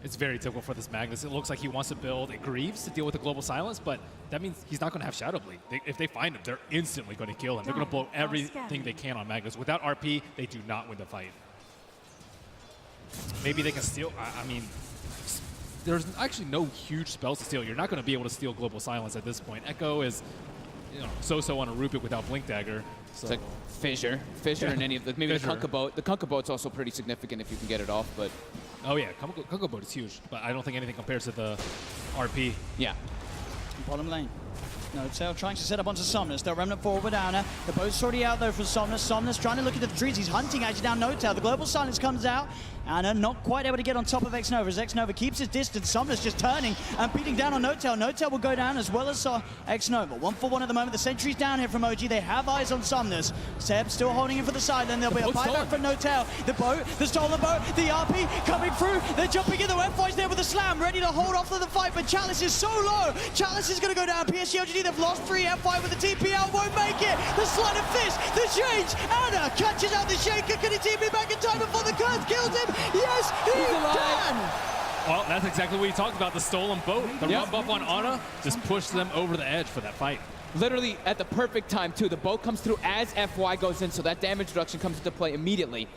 It's very typical for this Magnus. It looks like he wants to build a Greaves to deal with the global silence, but that means he's not going to have Shadow Blade. If they find him, they're instantly going to kill him. They're going to blow everything they can on Magnus. Without RP, they do not win the fight. Maybe they can steal. I mean, there's actually no huge spells to steal. You're not going to be able to steal global silence at this point. Echo is, you know, so-so on a Rupik without Blink Dagger. So. It's like Fissure in any of the, maybe Fissure. The Kunkka Boat. The Kunkka Boat's also pretty significant if you can get it off, but. Oh yeah, Kunkka Boat is huge, but I don't think anything compares to the RP. Yeah. Bottom lane. No-Tail trying to set up onto Somnus. They'll Remnant forward with Ana. The boat's already out there for Somnus. Somnus trying to look into the trees. He's hunting actually down No-Tail. The global silence comes out. Ana not quite able to get on top of X-Nova as X-Nova keeps his distance. Somnus just turning and beating down on No-Tail. No-Tail will go down as well as X-Nova. 1-for-1 at the moment. The sentry's down here from OG. They have eyes on Somnus. Seb still holding him for the side. Then there'll be a buyback from No-Tail. The boat, the stolen boat, the RP coming through. They're jumping in. The F5's there with a slam, ready to hold off to the fight, but Chalice is so low. Chalice is going to go down. PSG.LGD, they've lost 3. F5 with the TPL, won't make it. The sleight of fist, the change. Ana catches out the shaker. Can he TP back in time before the curse kills him? Yes, he can. Well, that's exactly what you talked about, the stolen boat. The run buff on Ana just pushed them over the edge for that fight. Literally at the perfect time, too. The boat comes through as FY goes in, so that damage reduction comes into play immediately.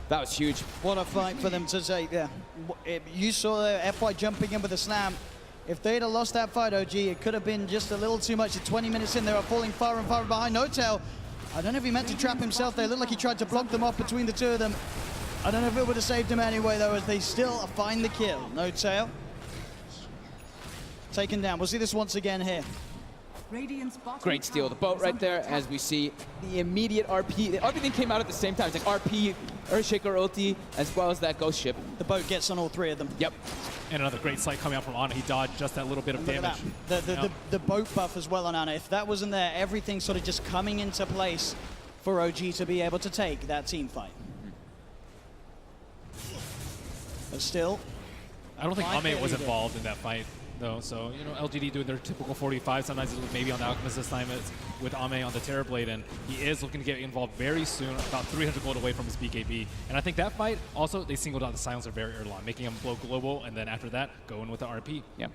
That was huge. What a fight for them to take there. You saw FY jumping in with a slam. If they'd have lost that fight, OG, it could have been just a little too much. At 20 minutes in, they were falling far and far behind. No-Tail, I don't know if he meant to trap himself there. It looked like he tried to block them off between the two of them. I don't know if it would have saved him anyway, though, as they still find the kill. No-Tail taken down. We'll see this once again here. Great steal. The boat right there, as we see the immediate RP. Everything came out at the same time. It's like RP, Earthshaker ulti, as well as that ghost ship. The boat gets on all 3 of them. Yep. And another great sight coming out from Ana. He dodged just that little bit of damage. The boat buff as well on Ana. If that wasn't there, everything sort of just coming into place for OG to be able to take that team fight. But still, I don't think Ame was involved in that fight, though. So, you know, LGD doing their typical 45. Sometimes it's maybe on the Alchemist this time. It's with Ame on the Terrorblade, and he is looking to get involved very soon, about 300 gold away from his BKB. And I think that fight, also, they singled out the Silencer very early on, making him blow global, and then after that, going with the RP. Yeah.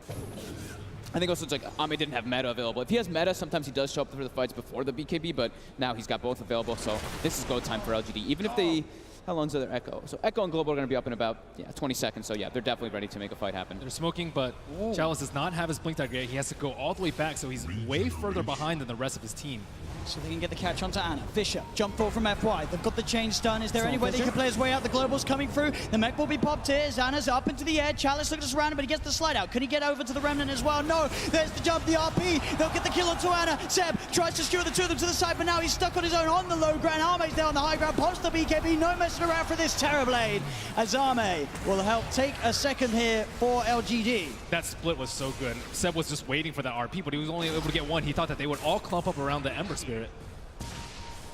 I think also it's like Ame didn't have meta available. If he has meta, sometimes he does show up for the fights before the BKB, but now he's got both available, so this is go time for LGD. Even if they... How long's their Echo? So Echo and Global are going to be up in about 20 seconds. So yeah, they're definitely ready to make a fight happen. They're smoking, but Chalice does not have his Blink Dagger yet. He has to go all the way back, so he's way further behind than the rest of his team. So they can get the catch onto Ana. Fissure, jump forward from FY. They've got the chain stun. Is there any way they can play his way out? The Global's coming through. The mech will be popped here. Ana's up into the air. Chalice looks around him, but he gets the slide out. Can he get over to the Remnant as well? No. There's the jump, the RP. They'll get the kill onto Ana. Seb tries to skewer the 2 of them to the side, but now he's stuck on his own on the low ground. Ame's there on the high ground. Pops the BKB. No messing around for this Terrorblade. As Ame will help take a second here for LGD. That split was so good. Seb was just waiting for that RP, but he was only able to get one. He thought that they would all clump up around the Ember Spirit.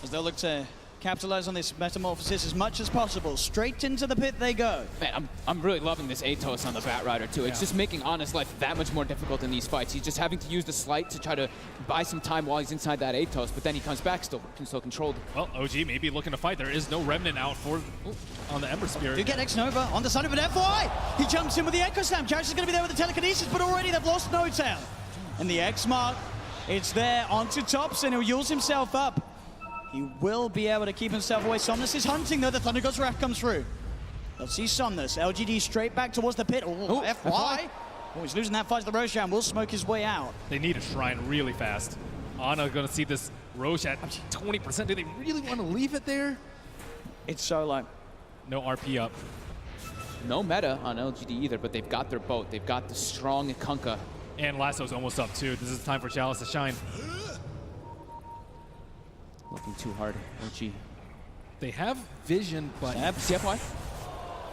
As they'll look to capitalize on this metamorphosis as much as possible. Straight into the pit they go. Man, I'm really loving this Atos on the Batrider too. It's just making Ana's life that much more difficult in these fights. He's just having to use the Slight to try to buy some time while he's inside that Atos, but then he comes back still controlled. Well, OG may be looking to fight. There is no Remnant out for on the Ember Spirit. You get X-Nova on the side of an FY. He jumps in with the Echo Slam. Jarrus is going to be there with the telekinesis, but already they've lost No-Tail. And the X-Mark, it's there onto Thompson, who heals himself up. He will be able to keep himself away. Somnus is hunting, though. The Thunder God's Wrath comes through. Let's see Somnus. LGD straight back towards the pit. Oh, FY. Oh, he's losing that fight to the Roshan. Will smoke his way out. They need a Shrine really fast. Ana going to see this Rosh at 20%. Do they really want to leave it there? It's so low. No RP up. No meta on LGD either, but they've got their boat. They've got the strong Kunkka. And Lasso's almost up, too. This is time for Chalice to shine. Looking too hard, OG. They have vision, but... FY?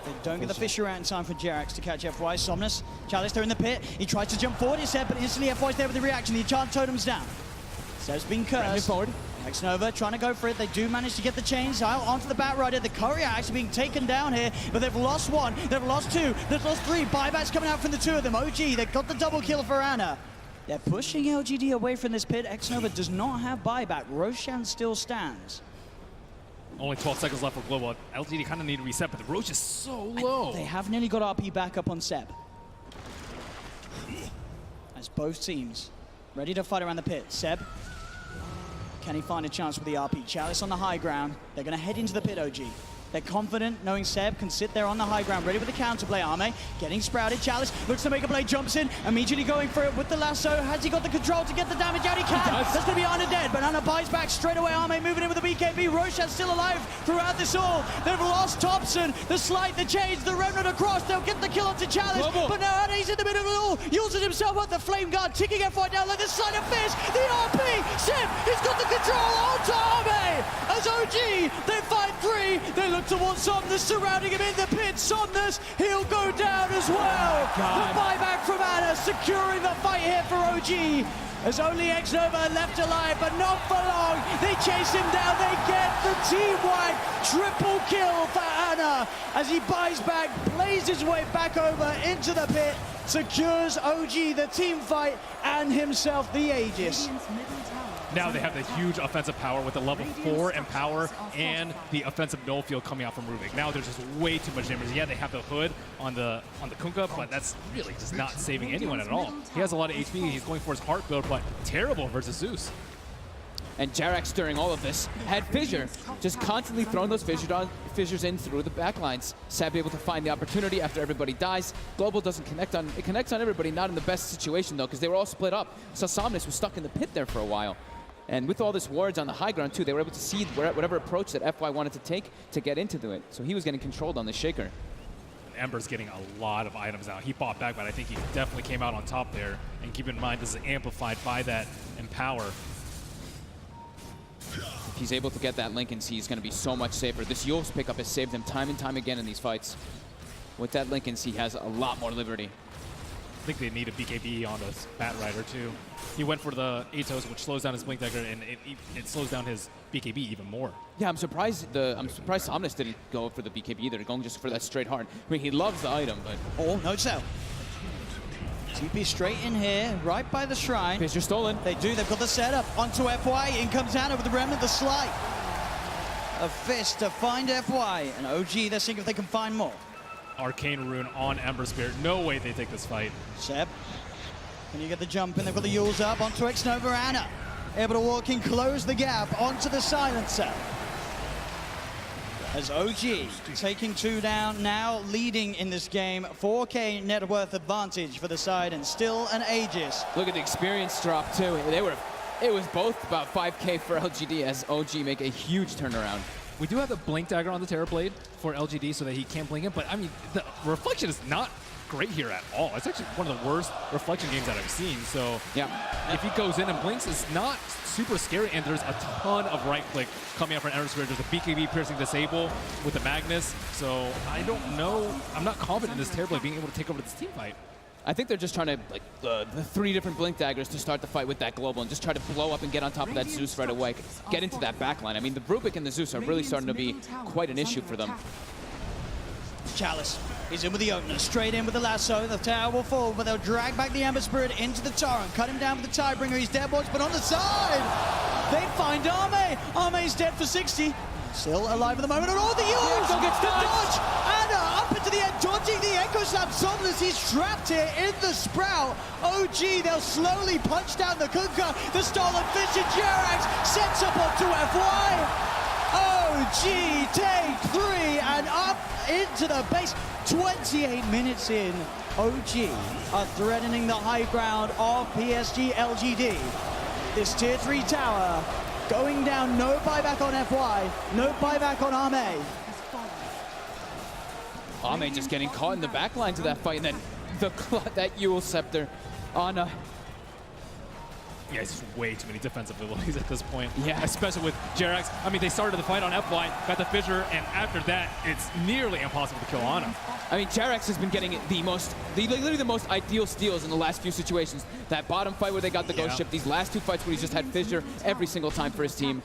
They don't get the Fissure out in time for Jarrus to catch FY. Somnus, Chalice, they're in the pit. He tries to jump forward, he said, but instantly FY's there with the reaction. The enchant totem's down. Seb's been cursed. Forward. Nova trying to go for it. They do manage to get the chains out onto the Batrider. The courier actually being taken down here, but they've lost one, they've lost two, they've lost three. Buybacks coming out from the two of them. OG, they've got the double kill for Ana. They're pushing LGD away from this pit. Nova does not have buyback. Roshan still stands. Only 12 seconds left for Global. LGD kind of need to reset, but the Roche is so low. They have nearly got RP back up on Seb. As both teams ready to fight around the pit. Seb, can he find a chance with the RP? Chalice on the high ground. They're going to head into the pit, OG. They're confident knowing Seb can sit there on the high ground, ready with the counterplay. Arme getting sprouted. Chalice looks to make a play, jumps in, immediately going for it with the lasso. Has he got the control to get the damage out? He can. That's going to be Ana dead, but Ana buys back straight away. Arme moving in with the BKB. Roshan's still alive throughout this all. They've lost Thompson, the slide, the change, the remnant across. They'll get the kill onto Chalice, Global. but now Ana, he's in the middle of it all. Uses himself up the flame guard, ticking FY down like the slide of fish. The RP, Seb, he's got the control onto Arme. As OG, they fight three. They look towards Somnus, surrounding him in the pit. Somnus, he'll go down as well. The buyback from Ana, securing the fight here for OG. As only Nova left alive, but not for long. They chase him down, they get the team-wide triple kill for Ana. As he buys back, plays his way back over into the pit, secures OG the team fight and himself the Aegis. Now they have the huge offensive power with the level 4 empower and the offensive null field coming out from Rubik. Now there's just way too much damage. Yeah, they have the hood on the Kunkka, but that's really just not saving anyone at all. He has a lot of HP. He's going for his heart build, but terrible versus Zeus. And Jarax during all of this had Fissure, just constantly throwing those fissures in through the backlines. Sab able to find the opportunity after everybody dies. Global doesn't connect on, it connects on everybody, not in the best situation though, because they were all split up. So Somnus was stuck in the pit there for a while. And with all this wards on the high ground too, they were able to see whatever approach that FY wanted to take to get into it. So he was getting controlled on the Shaker. Ember's getting a lot of items out. He fought back, but I think he definitely came out on top there. And keep in mind, this is amplified by that Empower. If he's able to get that Lincoln C, he's going to be so much safer. This Yule's pickup has saved him time and time again in these fights. With that Lincoln C, he has a lot more liberty. I think they need a BKB on this Batrider too. He went for the Atos, which slows down his Blink Dagger, and it slows down his BKB even more. Yeah, I'm surprised Somnus didn't go for the BKB either, going just for that straight hard. I mean, he loves the item, but... Oh, no cell. TP straight in here, right by the shrine. Fissure stolen. They do, they've got the setup. Onto FY, in comes Ana with the remnant, the slide. A fist to find FY, and OG, they're seeing if they can find more. Arcane Rune on Ember Spirit. No way they take this fight. Seb, can you get the jump in? They've got the Yules up onto Nova. Ana able to walk in, close the gap onto the silencer. As OG taking two down, now leading in this game. 4K net worth advantage for the side, and still an Aegis. Look at the experience drop too. It was both about 5K for LGD as OG make a huge turnaround. We do have the Blink Dagger on the Terrorblade for LGD so that he can't blink it, but I mean, the reflection is not great here at all. It's actually one of the worst reflection games that I've seen, so yeah, if he goes in and blinks, it's not super scary, and there's a ton of right click coming out from Ember Spirit. There's a BKB piercing disable with the Magnus, so I don't know. I'm not confident in this Terrorblade being able to take over this team fight. I think they're just trying to, like, the 3 different Blink Daggers to start the fight with that Global and just try to blow up and get on top of that Zeus right away. Get into that backline. I mean, the Rubik and the Zeus are really starting to be quite an issue for them. Chalice, he's in with the opener, straight in with the lasso. The tower will fall, but they'll drag back the Ember Spirit into the torrent. Cut him down with the Tidebringer. He's dead, boys, but on the side, they find Arme. Arme's dead for 60. Still alive at the moment, and all the Yules! Echo gets the dodge! Ana up into the end, dodging the Echo Slap. Somnus, he's trapped here in the Sprout. OG, they'll slowly punch down the Kunkka. The stolen fish and Jerax sets up onto FY. OG take 3 and up into the base. 28 minutes in, OG are threatening the high ground of PSG.LGD. This tier 3 tower going down, no buyback on FY, no buyback on Arme. Arme just getting caught in the back lines of that fight, and then that Yule Scepter on Yeah, it's just way too many defensive abilities at this point. Yeah. Especially with Jerax. I mean, they started the fight on FY, got the fissure, and after that, it's nearly impossible to kill Ana. I mean, Jerax has been getting literally the most ideal steals in the last few situations. That bottom fight where they got the ghost ship, these last two fights where he's just had fissure every single time for his team.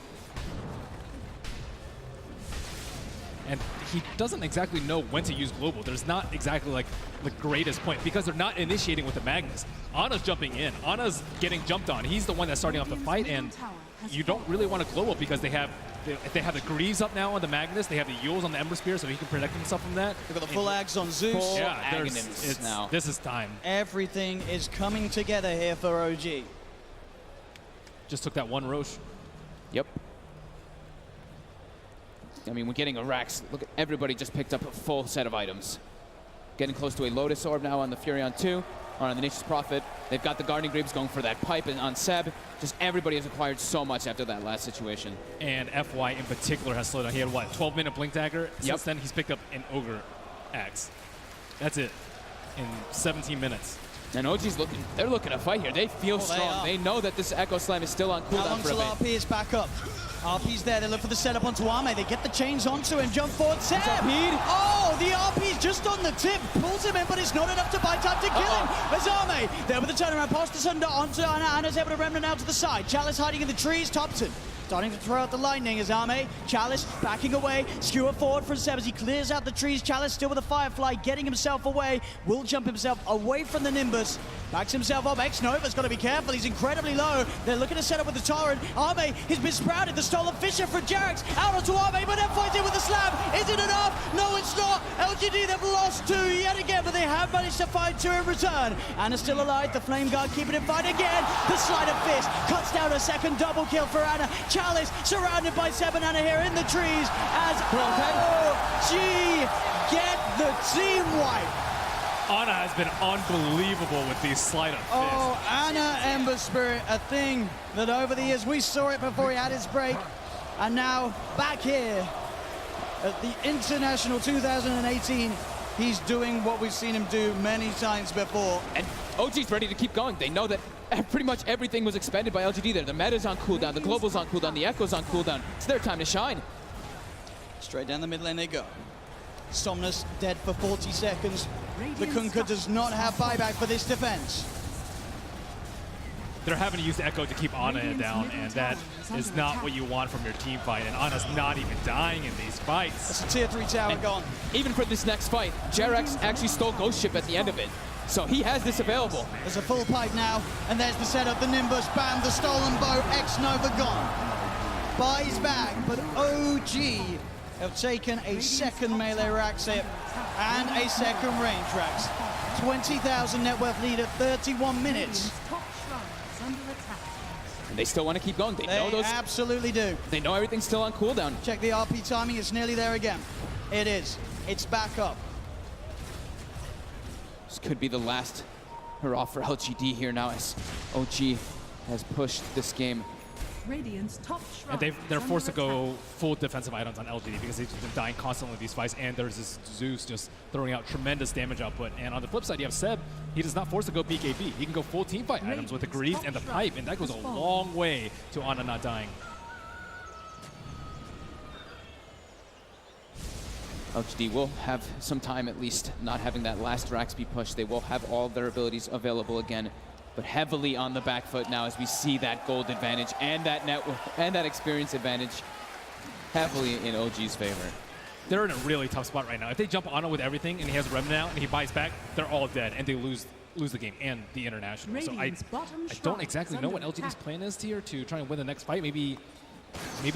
And he doesn't exactly know when to use global. There's not exactly like the greatest point because they're not initiating with the Magnus. Ana's jumping in. Ana's getting jumped on. He's the one that's starting off the fight, and you don't really want to global because they have the Greaves up now on the Magnus. They have the Yules on the Ember Spear, so he can protect himself from that. They've got the full Ags on Zeus. Yeah, now. This is time. Everything is coming together here for OG. Just took that one Roche. Yep. I mean, we're getting a Rax. Look, everybody just picked up a full set of items. Getting close to a Lotus Orb now on the Furion 2, or on the Nature's Prophet. They've got the Guardian Greaves going for that pipe, and on Seb, just everybody has acquired so much after that last situation. And FY in particular has slowed down. He had, what, 12-minute Blink Dagger? Since then, he's picked up an Ogre Axe. That's it, in 17 minutes. And OG's they're looking to fight here. They feel strong. They know that this Echo Slam is still on cooldown for a bit. RP is back up. RP's there. They look for the setup onto Ame. They get the chains onto him. Jump forward. Seb. Oh, the RP's just on the tip. Pulls him in, but it's not enough to buy time to kill him. There's Ame there with the turnaround. Pass this under onto Ana. Ana's able to remnant out to the side. Chalice hiding in the trees. Thompson starting to throw out the lightning as Ame. Chalice backing away. Skewer forward from Seb as he clears out the trees. Chalice still with a Firefly, getting himself away. Will jump himself away from the Nimbus. Backs himself up. X-Nova's got to be careful. He's incredibly low. They're looking to set up with the Torrent. Ame has been sprouted. The stolen Fisher for Jerax. Out onto Ame, but then fights in with the slam. Is it enough? No, it's not. LGD, they've lost two yet again, but they have managed to find two in return. Anna's still alive. The Flame Guard keeping him fight again. The Sleight of Fist cuts down a second double kill for Ana. Chalice surrounded by Seb and Ana here in the trees as OG get the team wipe. Ana has been unbelievable with these Sleight of Fist. Oh, Ana Ember Spirit, a thing that over the years we saw it before he had his break, and now back here at the International 2018, he's doing what we've seen him do many times before. And OG's ready to keep going. They know that pretty much everything was expended by LGD there. The meta's on cooldown, the global's on cooldown, the echo's on cooldown. It's their time to shine. Straight down the mid lane they go. Somnus dead for 40 seconds. The Kunkka does not have buyback for this defense. They're having to use the Echo to keep Ana down, and that is not what you want from your team fight, and Ana's not even dying in these fights. That's a tier 3 tower gone. Even for this next fight, Jerax actually stole Ghost Ship at the end of it. So he has this available. There's a full pipe now, and there's the setup, the Nimbus, bam, the stolen bow, X-Nova gone. Buys back, but OG have taken a second melee Rax hit and a second range Rax. 20,000 net worth lead at 31 minutes. And they still want to keep going. They know those. Absolutely do. They know everything's still on cooldown. Check the RP timing, it's nearly there again. It is. It's back up. This could be the last hurrah for LGD here now as OG has pushed this game. Radiant's top And they're forced to go full defensive items on LGD because they've been dying constantly in these fights, and there's this Zeus just throwing out tremendous damage output. And on the flip side, you have Seb. He does not force to go BKB. He can go full team fight items with the Greaves and the Pipe, and that goes a long way to Ana not dying. LGD will have some time at least not having that last Rax be pushed. They will have all their abilities available again, but heavily on the back foot now as we see that gold advantage and that network and that experience advantage heavily in OG's favor. They're in a really tough spot right now. If they jump Ana with everything and he has a Remnant out and he buys back, they're all dead and they lose the game and the international. So I don't exactly know what LGD's plan is here to try and win the next fight. Maybe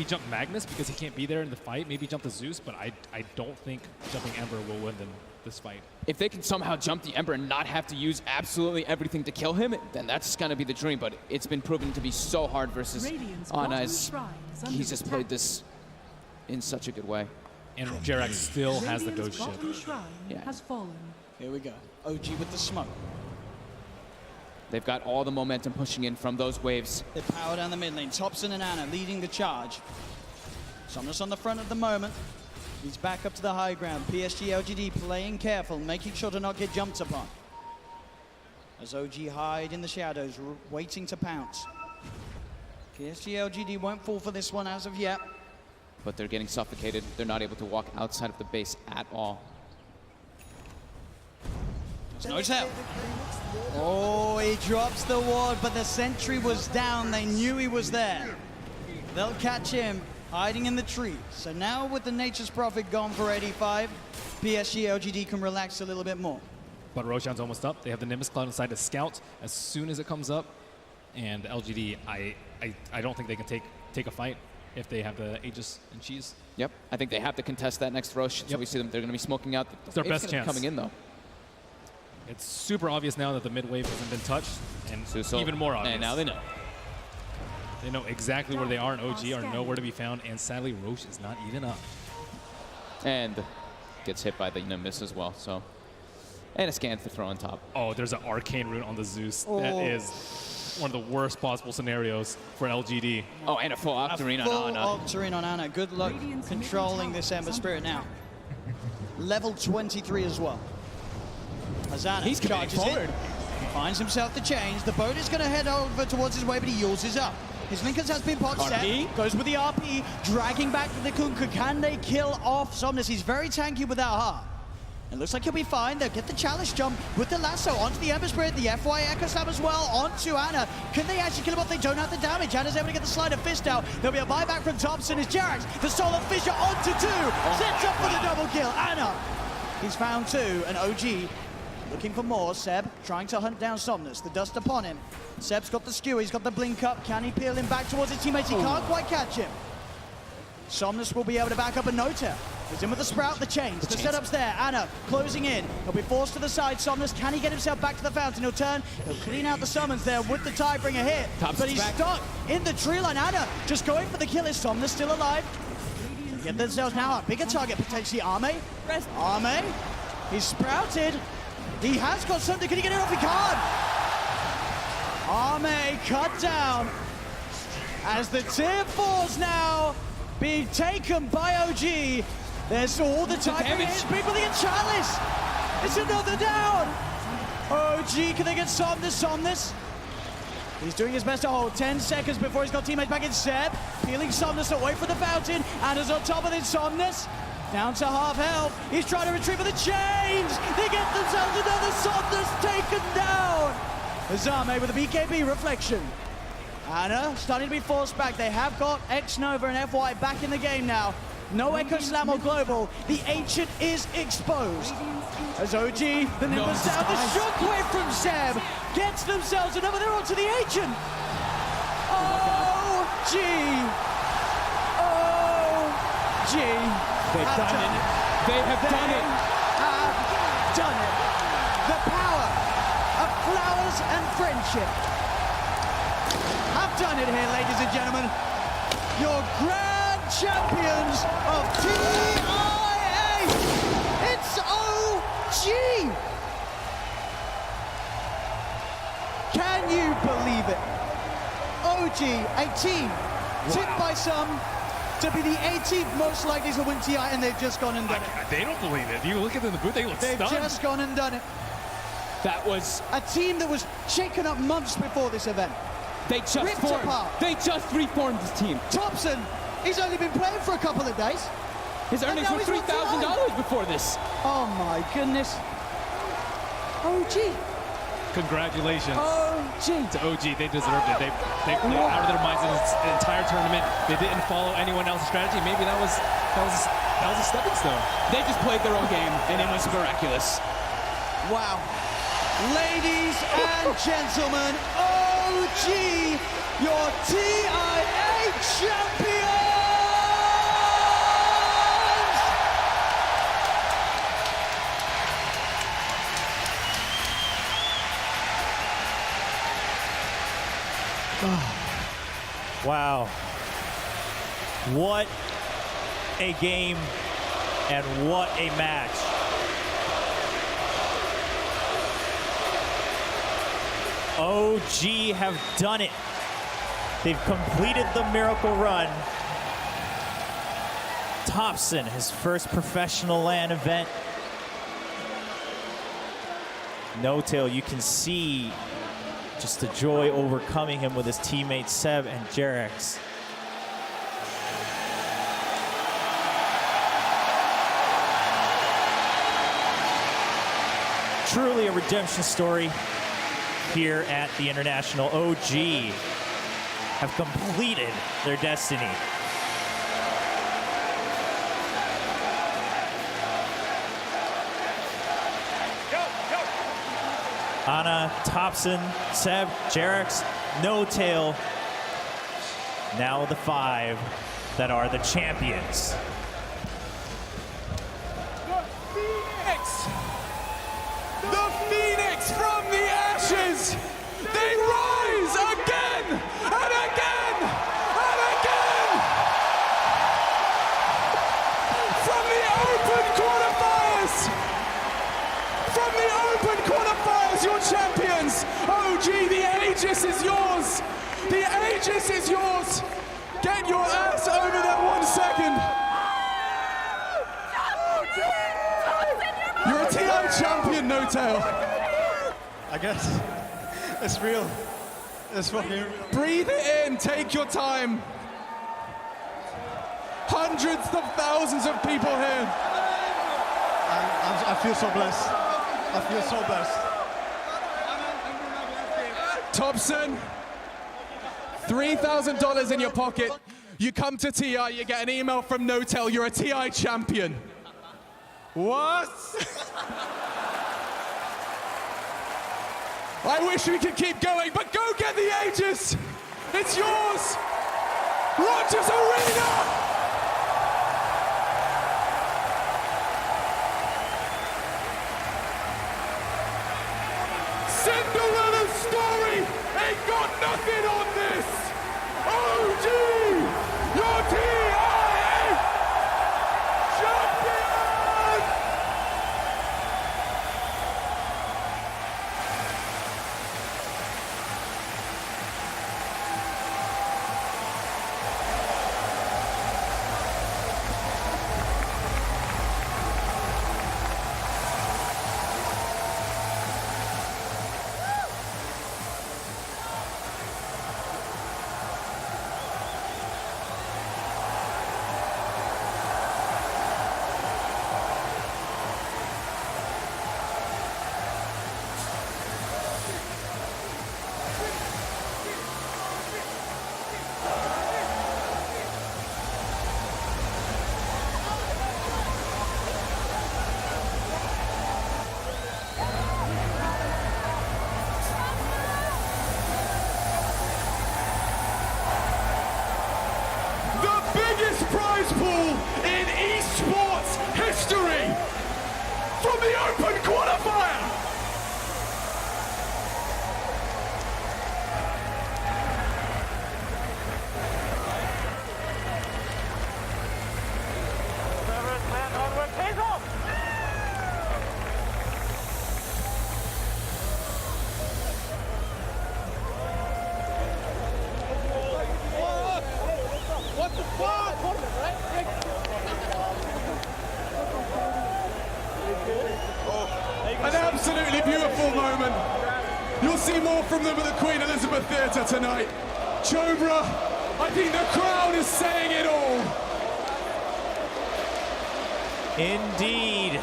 jump Magnus because he can't be there in the fight. Maybe jump the Zeus, but I don't think jumping Ember will win them this fight. If they can somehow jump the Ember and not have to use absolutely everything to kill him, then that's going to be the dream. But it's been proven to be so hard versus Ana as he's just played this in such a good way. And Jerax still has the Ghost Ship. Has fallen. Here we go. OG with the smoke. They've got all the momentum pushing in from those waves. They power down the mid lane. Thompson and Ana leading the charge. Somnus on the front at the moment. He's back up to the high ground. PSG.LGD playing careful, making sure to not get jumped upon. As OG hide in the shadows, waiting to pounce. PSG.LGD won't fall for this one as of yet. But they're getting suffocated. They're not able to walk outside of the base at all. No tell. Oh, he drops the ward, but the sentry was down. They knew he was there. They'll catch him hiding in the tree. So now with the Nature's Prophet gone for 85, PSG.LGD can relax a little bit more. But Roshan's almost up. They have the Nimbus Cloud inside to scout as soon as it comes up. And LGD, I don't think they can take a fight if they have the Aegis and Cheese. Yep, I think they have to contest that next Rosh. So we see them, they're going to be smoking out. It's their best chance. Coming in, though. It's super obvious now that the mid wave hasn't been touched, and even more obvious. And now they know. They know exactly where they are, and OG are nowhere to be found, and sadly, Rosh is not even up. And gets hit by the Nimbus as well, so. And a scan to throw on top. Oh, there's an Arcane Rune on the Zeus. Oh. That is one of the worst possible scenarios for LGD. Oh, and a full Octarine on Ana. Octarine on Ana. Good luck controlling this Ember Spirit now. Level 23 as well. As Ana He's charges forward. He finds himself the change. The boat is going to head over towards his way, but he uses up. His Linkers has been popped set. Goes with the RP, dragging back the Kunkka. Can they kill off Somnus? He's very tanky without heart. It looks like he'll be fine. They'll get the challenge jump with the lasso onto the Ember Spirit, the FY Echo Slam as well, onto Ana. Can they actually kill him off? They don't have the damage. Ana's able to get the Sleight of Fist out. There'll be a buyback from Thompson as Jerax, the Solar Fissure onto 2. Sets up for the double kill. Ana, he's found 2, and OG looking for more. Seb trying to hunt down Somnus. The dust upon him. Seb's got the skewer. He's got the blink up. Can he peel him back towards his teammates? He can't quite catch him. Somnus will be able to back up a no-tail. He's in with the Sprout, the chains. The setup's there. Ana closing in. He'll be forced to the side. Somnus, can he get himself back to the fountain? He'll turn. He'll clean out the summons there with the Tidebringer hit. But he's stuck in the tree line. Ana just going for the kill. Is Somnus still alive? Get themselves now a bigger target, potentially Arme. Arme, he's sprouted. He has got something. Can he get it off? He can't. Arme cut down as the tier 4's now being taken by OG. There's all the time. People get Chalice. It's another down. OG, can they get Somnus? He's doing his best to hold 10 seconds before he's got teammates back in. Seb peeling Somnus away from the fountain. And is on top of it, Somnus down to half health. He's trying to retrieve for the chains. They get themselves another Somnus taken down. Azame with a BKB reflection. Ana starting to be forced back. They have got X-Nova and FY back in the game now. No Echo Slam or Global. The Ancient is exposed. As OG, the Nimbus down. The shockwave from Seb gets themselves another. They're onto the Ancient. OG. OG. They've done it. They have done it. Have done it. The power of flowers and friendship have done it here, ladies and gentlemen. Your grand champions of TIA. It's OG. Can you believe it? OG, a team tipped by some to be the 18th most likely to win TI, and they've just gone and done it. They don't believe it. You look at them in the booth, they look They've stunned. just gone and done it. That was a team that was shaken up months before this event. They just reformed this team. Thompson, he's only been playing for a couple of days. His earnings were $3,000 before this. Oh my goodness. OG. Congratulations to OG. They deserved it. They played Whoa. out of their minds in this entire tournament. They didn't follow anyone else's strategy. Maybe that was a stepping stone. They just played their own game, and it was miraculous. Wow. Ladies and gentlemen, OG, your TIA champions! Wow. What a game and what a match. OG have done it. They've completed the miracle run. Thompson, his first professional LAN event. No-tail, you can see just the joy overcoming him with his teammates Seb and Jarex. Truly a redemption story here at the International. OG have completed their destiny. Anna, Thompson, Seb, Jarex, No Tail. Now the 5 that are the champions. The Phoenix from the ashes! They rise again and again and again! From the open quarterfinals! From the open quarterfinals, your champions! OG, the Aegis is yours! The Aegis is yours! Get your ass over that 1 second! You're a TI champion, No Tail. I guess it's real. It's fucking real. Breathe it in, take your time. Hundreds of thousands of people here. I feel so blessed. I feel so blessed. Thompson, $3,000 in your pocket. You come to TI, you get an email from No Tail, you're a TI champion. What? I wish we could keep going, but go get the Aegis! It's yours! Rogers Arena! Cinderella's story ain't got nothing on this! OG! Your TI champion! Prize pool in esports history from the open quarterfinal. What the fuck? An absolutely beautiful moment. You'll see more from them at the Queen Elizabeth Theatre tonight. Chobra, I think the crowd is saying it all. Indeed.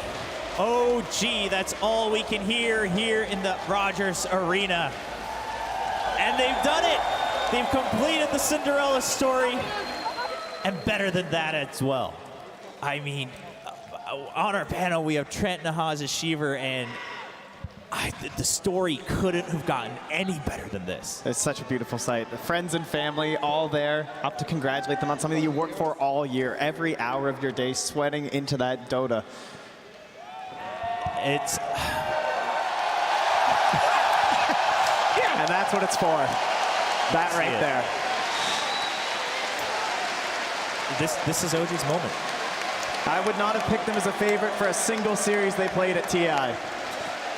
OG, that's all we can hear here in the Rogers Arena. And they've done it. They've completed the Cinderella story. And better than that as well. I mean, on our panel, we have Trent Nahaza-Shiver, and the story couldn't have gotten any better than this. It's such a beautiful sight. The friends and family all there, up to congratulate them on something that you work for all year, every hour of your day, sweating into that Dota. It's... And that's what it's for. That right there. This is OG's moment. I would not have picked them as a favorite for a single series they played at TI.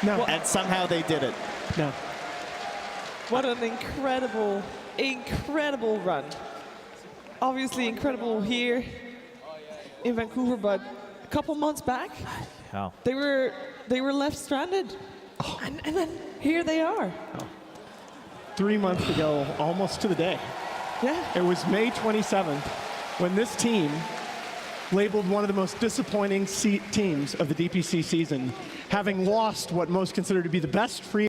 No. And somehow they did it. No. What an incredible, incredible run. Obviously incredible here in Vancouver, but a couple months back, they were left stranded. And then here they are. 3 months ago, almost to the day. Yeah. It was May 27th when this team, labeled one of the most disappointing teams of the DPC season, having lost what most consider to be the best free